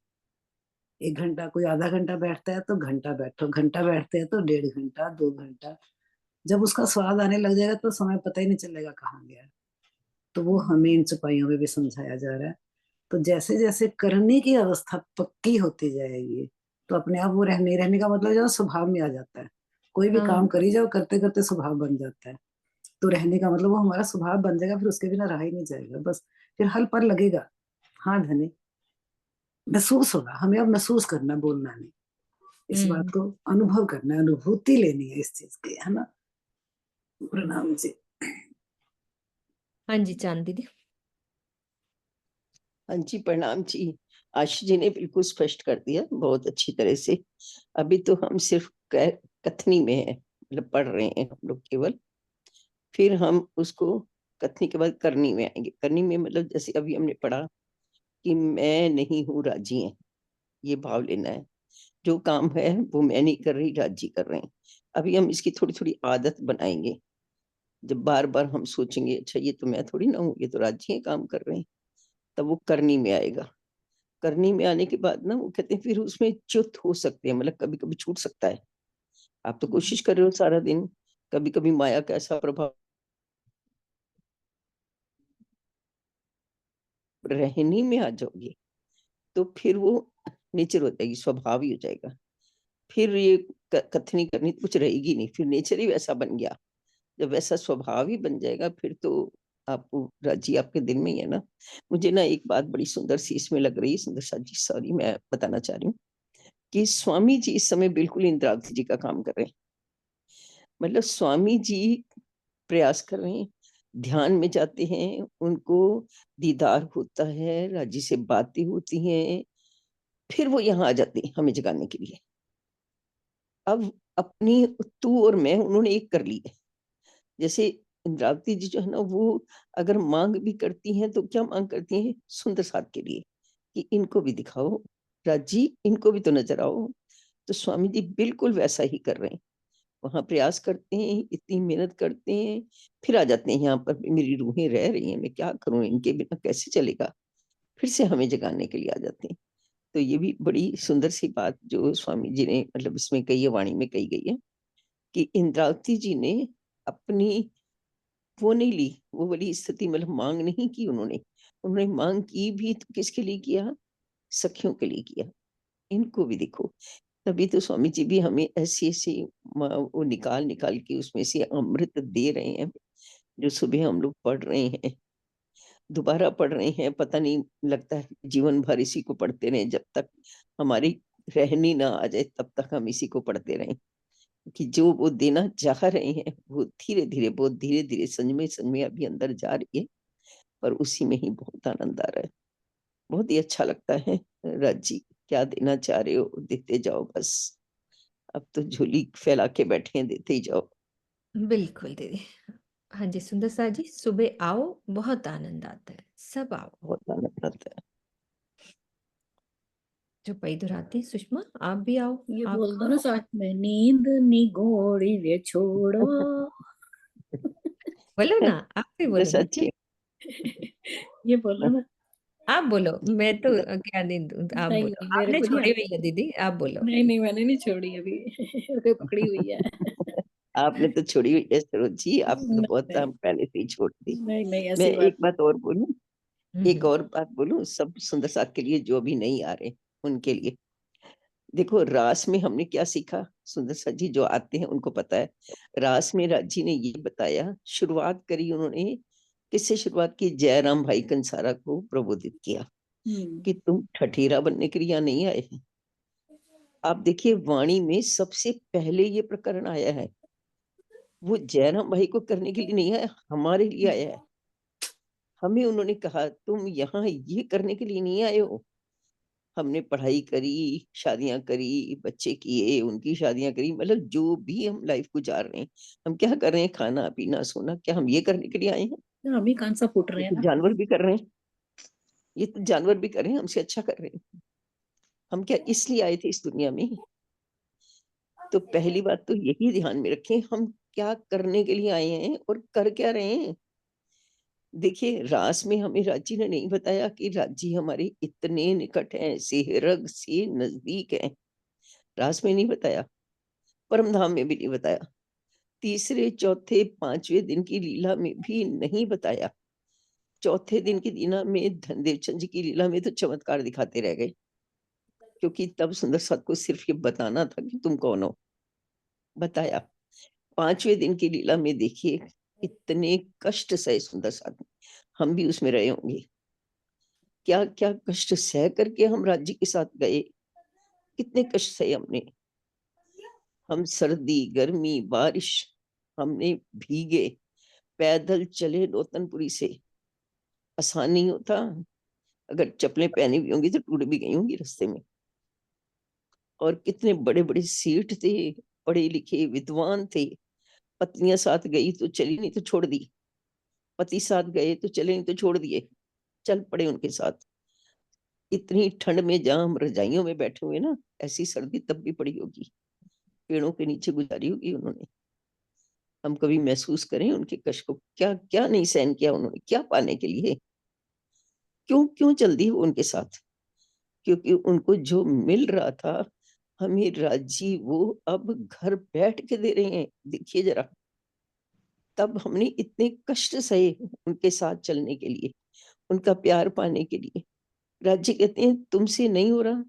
1 घंटा, कोई आधा घंटा बैठता है तो घंटा बैठो, घंटा बैठते हैं तो 1.5 घंटा, 2 घंटा। जब उसका स्वाद आने लग जाएगा तो समय पता ही नहीं चलेगा कहाँ गया। तो वो हमें इन चौपाइयों में भी समझाया जा रहा है। तो जैसे जैसे करने की अवस्था पक्की होती जाएगी तो अपने आप वो रहने रहने का मतलब जो स्वभाव में आ जाता है। कोई भी काम करी जाओ, करते करते स्वभाव बन जाता है। तो रहने का मतलब वो हमारा स्वभाव बन जाएगा, फिर उसके बिना रहा ही नहीं जाएगा। बस फिर हल पर लगेगा। हाँ धनी, महसूस होगा, हमें अब महसूस करना, बोलना नहीं। इस बात को अनुभव करना है, अनुभूति लेनी है इस चीज की, है ना? प्रणाम जी। हाँ जी चांद दीदी। हाँ जी प्रणाम जी। आशी जी ने बिल्कुल स्पष्ट कर दिया बहुत अच्छी तरह से। अभी तो हम सिर्फ कथनी में है, मतलब पढ़ रहे हैं हम लोग केवल। फिर हम उसको कथनी के बाद करनी में आएंगे। करनी में मतलब जैसे अभी हमने पढ़ा कि मैं नहीं हूँ, राजी है, ये भाव लेना है। जो काम है वो मैं नहीं कर रही, राजी कर रहे हैं। अभी हम इसकी थोड़ी थोड़ी आदत बनाएंगे। जब बार बार हम सोचेंगे अच्छा ये तो मैं थोड़ी ना हूँ, ये तो राजी है, काम कर रहे हैं, तब वो करनी में आएगा। करनी में आने के बाद ना वो कहते हैं फिर उसमें च्युत हो सकते हैं, मतलब कभी कभी छूट सकता है। आप तो कोशिश कर रहे हो सारा दिन, कभी कभी माया का ऐसा प्रभाव, रहनी में आ जाओगे तो फिर वो नेचर हो जाएगी, स्वभाव ही हो जाएगा। फिर ये कथनी करनी तो कुछ रहेगी नहीं, फिर नेचर ही वैसा बन गया। जब वैसा स्वभाव ही बन जाएगा फिर तो आपको राजी आपके दिल में ही है ना। मुझे ना एक बात बड़ी सुंदर सी इसमें लग रही है, सुंदर सा जी, सॉरी मैं बताना चाह रही हूँ कि स्वामी जी इस समय बिल्कुल इंद्रावती जी का काम कर रहे हैं। मतलब स्वामी जी प्रयास कर रहे हैं, ध्यान में जाते हैं, उनको दीदार होता है, राजी से बातें होती हैं, फिर वो यहाँ आ जाते हैं हमें जगाने के लिए। अब अपनी तू और मैं उन्होंने एक कर ली है। जैसे इंद्रावती जी जो है ना, वो अगर मांग भी करती हैं तो क्या मांग करती हैं? सुंदर साथ के लिए, कि इनको भी दिखाओ, राज जी इनको भी तो नजर आओ। तो स्वामी जी बिल्कुल वैसा ही कर रहे हैं। वहां प्रयास करते हैं, इतनी मेहनत करते हैं, फिर आ जाते हैं यहाँ पर भी मेरी रूहें रह रही हैं, मैं क्या करूं, इनके बिना कैसे चलेगा, फिर से हमें जगाने के लिए आ जाते हैं। तो ये भी बड़ी सुंदर सी बात जो स्वामी जी ने मतलब इसमें कही है, वाणी में कही गई है, कि इंद्रावती जी ने अपनी वो नहीं ली, वो वाली स्थिति, मतलब मांग नहीं की उन्होंने। उन्होंने मांग की भी तो किसके लिए किया? सखियों के लिए किया। इनको भी देखो, तभी तो स्वामी जी भी हमें ऐसी ऐसी वो निकाल निकाल के उसमें से अमृत दे रहे हैं, जो सुबह हम लोग पढ़ रहे हैं, दोबारा पढ़ रहे हैं। पता नहीं लगता है जीवन भर इसी को पढ़ते रहे, जब तक हमारी रहनी ना आ जाए तब तक हम इसी को पढ़ते रहें। कि जो वो देना चाह रहे हैं वो धीरे धीरे, बहुत धीरे धीरे, संज में अभी अंदर जा रही है, पर उसी में ही बहुत आनंद आ रहा है। बहुत ही अच्छा लगता है। राज जी क्या देना चाह रहे हो, देते जाओ बस। अब तो झोली फैला के बैठे हैं, देते ही जाओ। बिल्कुल दीदी। हाँ जी, सुंदर सा जी, सुबह आओ, बहुत आनंद आता है, सब आओ। बहुत आनंद आता है। जो पई दुराती सुषमा, आप भी आओ। ये आप बोल दो ना साथ में, नींद निगोड़ी वे छोड़ो। बोलो ना, आप भी बोलो बस ना। अच्छी। ये बोलो ना। आप बोलो, मैं तो क्या नहीं दूं, आप नहीं बोलो। नहीं, मेरे आपने को नहीं छोड़ी आती। हुई है दीदी, आप बोलो। नहीं नहीं, मैंने नहीं छोड़ी अभी। अभी पकड़ी हुई है। आपने तो छोड़ी हुई है सरोज जी, आपने तो नहीं बहुत नहीं टाइम पहले से ही छोड़ दी। नहीं नहीं, मैं ऐसी बात एक बात और बोलूं, एक हम्म। और बात बोलूं सब सुंदर साथ के लिए, जो अभी नहीं आ रहे उनके लिए। देखो रास में हमने क्या सीखा, सुंदर साथ जी जो आते हैं उनको पता है। रास में राज जी ने ये बताया, शुरुआत करी उन्होंने, किससे शुरुआत की? जयराम भाई कंसारा को प्रबोधित किया नहीं। कि तुम ठठेरा बनने के लिए यहाँ नहीं आए हैं। आप देखिए वाणी में सबसे पहले ये प्रकरण आया है, वो जयराम भाई को करने के लिए नहीं आया, हमारे लिए आया है। हमें उन्होंने कहा तुम यहाँ ये करने के लिए नहीं आए हो। हमने पढ़ाई करी, शादियां करी, बच्चे किए, उनकी शादियां करी, मतलब जो भी हम लाइफ गुजार रहे हैं, हम क्या कर रहे हैं? खाना पीना सोना, क्या हम ये करने के लिए आए हैं? तो अभी कान सा फूट ये रहे हैं तो ना। जानवर भी कर रहे हैं, ये तो जानवर भी कर रहे हैं, हमसे अच्छा कर रहे हैं। हम क्या इसलिए आए थे इस दुनिया में? तो पहली बात तो यही ध्यान में रखें, हम क्या करने के लिए आए हैं और कर क्या रहे हैं। देखिए रास में हमें राजी ने नहीं बताया कि राजी हमारे इतने निकट हैं, सेहरग से नजदीक हैं। रास में नहीं बताया, परम धाम में भी नहीं बताया, तीसरे चौथे पांचवें दिन की लीला में भी नहीं बताया। चौथे दिन की लीला में धनदेव चंद जी की लीला में तो चमत्कार दिखाते रह गए, क्योंकि तब सुंदर साथ को सिर्फ ये बताना था कि तुम कौन हो, बताया। पांचवें दिन की लीला में देखिए इतने कष्ट सहे सुंदर साथ ने, हम भी उसमें रहे होंगे। क्या क्या कष्ट सह करके हम राज्य के साथ गए, कितने कष्ट सहे हमने। हम सर्दी गर्मी बारिश, हमने भीगे, पैदल चले नौतनपुरी से। आसान नहीं होता, अगर चप्पलें पहनी हुई होंगी तो टूट भी गई होंगी रास्ते में। और कितने बड़े बड़े सेठ थे, पढ़े लिखे विद्वान थे। पत्नियां साथ गई तो चली, नहीं तो छोड़ दी। पति साथ गए तो चले, नहीं तो छोड़ दिए, चल पड़े उनके साथ। इतनी ठंड में जहां हम रजाइयों में बैठे हुए ना, ऐसी सर्दी तब भी पड़ी होगी, पेड़ों के नीचे गुजारी होगी उन्होंने। हम कभी महसूस करें उनके कष्ट को, क्या क्या नहीं सहन किया उन्होंने, क्या पाने के लिए, क्यों क्यों चल दी वो उनके साथ? क्योंकि उनको जो मिल रहा था हमें राजी, वो अब घर बैठ के दे रहे हैं। देखिए जरा, तब हमने इतने कष्ट सहे उनके साथ चलने के लिए, उनका प्यार पाने के लिए। राज्य कहते हैं तुमसे नहीं हो रहा,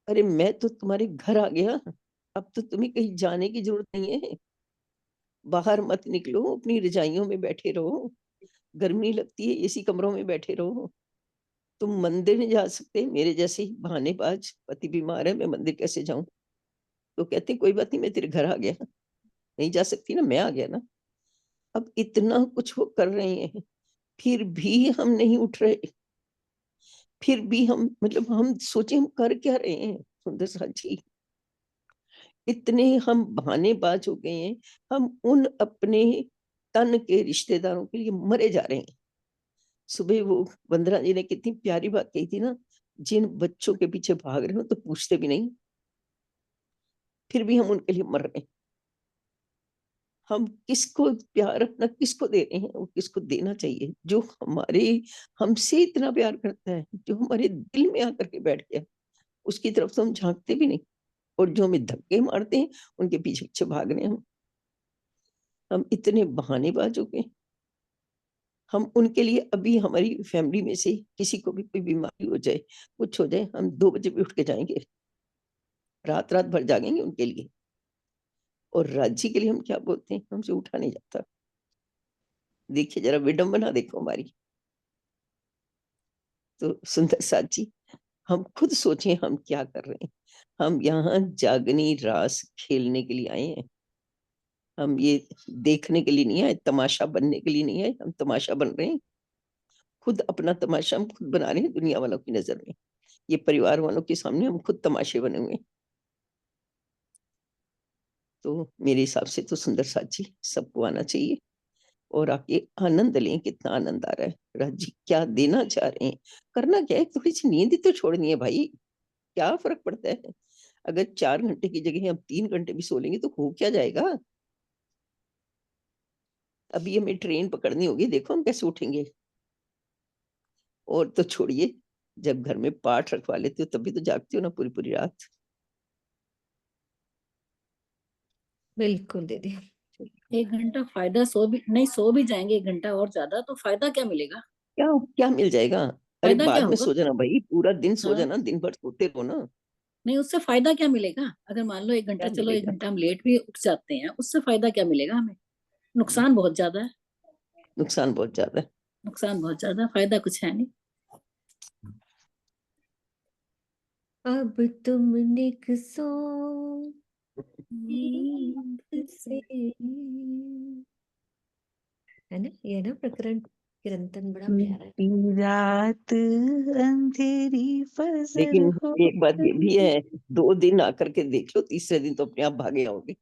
अरे मैं तो तुम्हारे घर आ गया, अब तो तुम्हें कहीं जाने की जरूरत नहीं है। बाहर मत निकलो, अपनी रजाइयों में बैठे रहो, गर्मी लगती है एसी कमरों में बैठे रहो। तुम मंदिर नहीं जा सकते, मेरे जैसे ही बहानेबाज, पति बीमार है मैं मंदिर कैसे जाऊं? तो कहते कोई बात नहीं, मैं तेरे घर आ गया। नहीं जा सकती ना, मैं आ गया ना। अब इतना कुछ वो कर रहे हैं, फिर भी हम नहीं उठ रहे। फिर भी हम, मतलब हम सोचे हम कर क्या रहे हैं सुंदर साथी। इतने हम बहानेबाज हो गए हैं, हम उन अपने तन के रिश्तेदारों के लिए मरे जा रहे हैं। सुबह वो वंदना जी ने कितनी प्यारी बात कही थी ना, जिन बच्चों के पीछे भाग रहे हो तो पूछते भी नहीं, फिर भी हम उनके लिए मर रहे हैं। हम किसको प्यार अपना किसको दे रहे हैं, वो किसको देना चाहिए। जो हमारे हमसे इतना प्यार करता है, जो हमारे दिल में आकर के बैठ गया, उसकी तरफ तो हम झांकते भी नहीं। और जो हमें धक्के मारते हैं, उनके पीछे पीछे भाग रहे हैं। हम इतने बहानेबाज हो गए। हम उनके लिए, अभी हमारी फैमिली में से किसी को भी कोई बीमारी हो जाए, कुछ हो जाए, हम 2 बजे भी उठ के जाएंगे, रात रात भर जागेंगे उनके लिए। और राज्य के लिए हम क्या बोलते हैं, हमसे उठा नहीं जाता। देखिए जरा विडंबना देखो हमारी। तो सुंदर साथ जी, हम खुद सोचें हम क्या कर रहे हैं। हम यहाँ जागनी रास खेलने के लिए आए हैं। हम ये देखने के लिए नहीं आए, तमाशा बनने के लिए नहीं आए। हम तमाशा बन रहे हैं, खुद अपना तमाशा हम खुद बना रहे हैं दुनिया वालों की नजर में। ये परिवार वालों के सामने हम खुद तमाशे बने हुए हैं। तो मेरे हिसाब से तो सुंदर साथ जी सबको आना चाहिए और आके आनंद लें। कितना आनंद आ रहा है। राज जी क्या देना चाह रहे हैं, करना क्या है, थोड़ी सी नींद ही तो छोड़नी है भाई। क्या फर्क पड़ता है, अगर 4 घंटे की जगह हम 3 घंटे भी सो लेंगे तो हो क्या जाएगा। अभी हमें ट्रेन पकड़नी होगी, देखो हम कैसे उठेंगे। और तो छोड़िए, जब घर में पाठ रखवा लेते हो तभी तो जागते हो ना पूरी पूरी रात। बिल्कुल दीदी। 1 घंटा फायदा, सो भी जाएंगे 1 घंटा और ज्यादा, तो फायदा क्या मिलेगा? क्या क्या मिल जाएगा। अरे फायदा क्या बाद में होगा? सो जाना भाई, पूरा दिन सो हाँ, जाना, दिन भर सोते रहो ना। नहीं उससे फायदा क्या मिलेगा? अगर मान लो 1 घंटा, क्या चलो एक मिलेगा, घंटा हम लेट भी उठ जाते हैं, उससे फायदा क्या मिलेगा हमें? नुकसान बहुत ज्यादा है। नुकसान बहुत ज्यादा है। नुकसान बहुत ज्यादा, फायदा कुछ है नहीं। अब तुम निकसो नींद से, है ना, ये ना प्रकरण कीर्तन बड़ा प्यारा है। रात अंधेरी फजर लेकिन हो एक बात ये भी गई। है, 2 दिन आकर के देख लो, तीसरे दिन तो अपने आप भागे आओगे।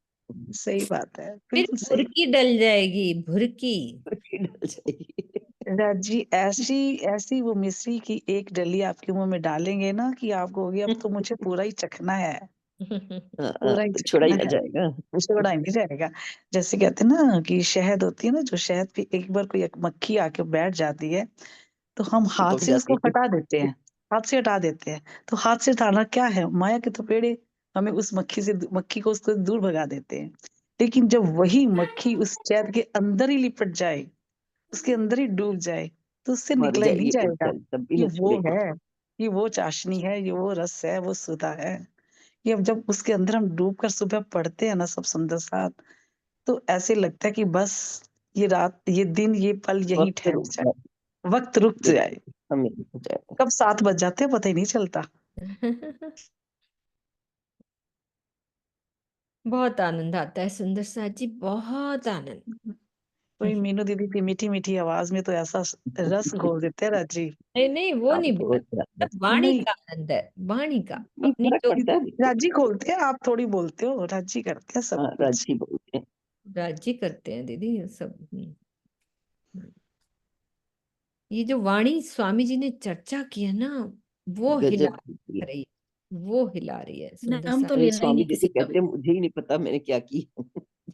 सही बात है, फिर बिल्कुल सही। भुरकी डल जाएगी, भुरकी। डल जाएगी। राजी, ऐसी ऐसी वो मिश्री की एक डली आपके मुंह में डालेंगे ना कि आपको होगी अब तो मुझे पूरा ही चखना है, हाँ, पूरा ही तो छोड़ा ही चखना ना है, जाएगा। छोड़ा ही नहीं जाएगा। जैसे कहते हैं ना कि शहद होती है ना, जो शहद पे एक बार कोई एक मक्खी आके बैठ जाती है तो हम हाथ चिपक से उसको जाती है। हटा देते हैं, हाथ से हटा देते हैं। तो हाथ से हटाना क्या है, माया के थपेड़े हमें उस मक्खी को उसको दूर भगा देते हैं। लेकिन जब वही मक्खी उस शहद के अंदर ही लिपट जाए, उसके अंदर ही डूब जाए, तो उससे मर निकला ही नहीं जाएगी वो जाएगा। जल, तब भी ये न वो छूलेगी। है, ये वो चाशनी है, ये वो रस है, वो सुधा है। ये अब जब उसके अंदर हम डूब कर सुबह पढ़ते हैं ना सब सुंदर साथ, तो ऐसे लगता है कि बस ये रात, ये दिन, ये पल यहीं वक्त ठहर रुक जाए, जाए। वक्त रुक जाए। बिल्कुल, हमें रुक जाएगा। कब 7 बज जाते हैं पता ही नहीं चलता। बहुत आनंद आता है सुंदर साथ जी, बहुत आनंद। कोई मीनू दीदी की मीठी मीठी आवाज में तो ऐसा रस घोल देते हैं राजी। नहीं नहीं, वो आप नहीं बोल, बहुत ज्यादा। मतलब वाणी नहीं, का आनंद है, वाणी का नहीं, अपनी फर्क जो पड़ता है देखिए। राजी घोलते हैं, आप थोड़ी बोलते हो, राजी करते हैं सब हाँ, कुछ। राजी बोलते हैं। राज्य करते हैं दीदी ये सब। ये जो वाणी स्वामी जी ने चर्चा की है ना, वो हिला गजब की। रही है, वो हिला रही है सुंदर नाम साथ। तो अरे लेना ही स्वामी नहीं जी किसी तो का कहते हैं भी। मुझे ही नहीं पता मैंने क्या की।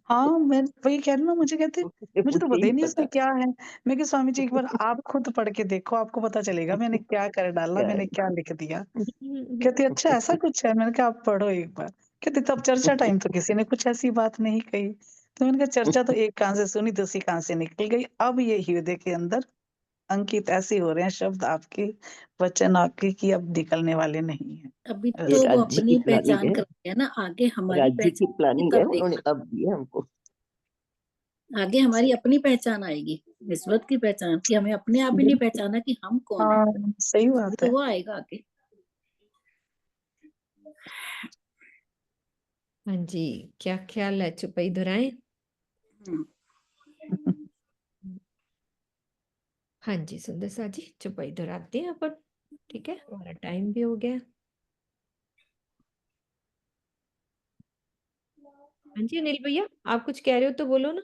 हाँ, मैं वही कह रही हूँ ना, मुझे कहते मुझे तो मुझे ही पता ही नहीं नहीं इसमें पता। क्या है। मैं कि स्वामी जी एक बार आप खुद पढ़ के देखो, आपको पता चलेगा मैंने क्या कर डाला, क्या है। मैंने क्या लिख दिया। कहते अच्छा ऐसा कुछ है, मैंने कहा आप पढ़ो एक बार। कहते तब चर्चा टाइम तो किसी ने कुछ ऐसी बात नहीं कही। तो मैंने कहा चर्चा तो एक कान से सुनी, दूसरी कान से निकल गई। अब ये हृदय के अंदर अंकित ऐसे हो रहे हैं शब्द आपके, वचन आपके, कि अब निकलने वाले नहीं है। अभी ये तो वो राज्य की अपनी प्लानिंग पहचान है। कर रहे हैं ना, आगे हमारी राज्य की पहचान प्लानिंग है, तब उन्होंने देखना। अब दिया हमको। आगे हमारी अपनी पहचान आएगी, निस्बत की पहचान, कि हमें अपने आप ही नहीं पहचाना कि हम कौन है। हाँ, सही बात तो है। वो आएगा आगे। हाँ जी, क्या ख्याल है, चुपई दुराएं। हम्म। हाँ जी सुंदर साथ जी, चुपई दुराते हैं अपन। ठीक है, हमारा टाइम भी हो गया। हाँ जी अनिल भैया, आप कुछ कह रहे हो तो बोलो ना।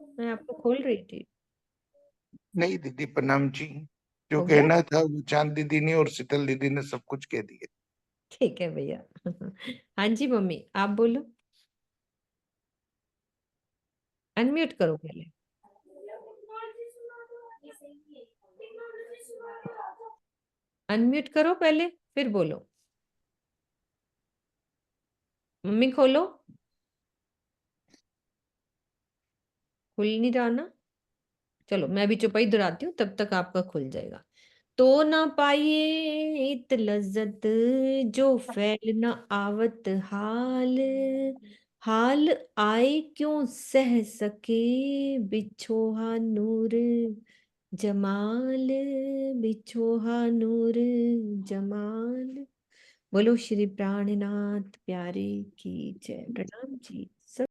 मैं आपको खोल रही थी। नहीं दीदी, प्रणाम जी। जो हो गया? कहना था वो चांद दीदी ने और शीतल दीदी ने सब कुछ कह दिया। ठीक है भैया। हाँ जी मम्मी, आप बोलो। अनम्यूट करो पहले। अनम्यूट करो पहले, फिर बोलो। मम्मी खोलो। खुल नहीं रहा ना? चलो मैं भी चौपाई दोहराती हूँ, तब तक आपका खुल जाएगा। तो ना पाइए इत लज्जत, जो फैल न आवत हाल। हाल आए क्यों सह सके, बिछोहा नूर जमाल। बिछोहा नूर जमाल। बोलो श्री प्राणनाथ प्यारे की जय। प्रणाम जी।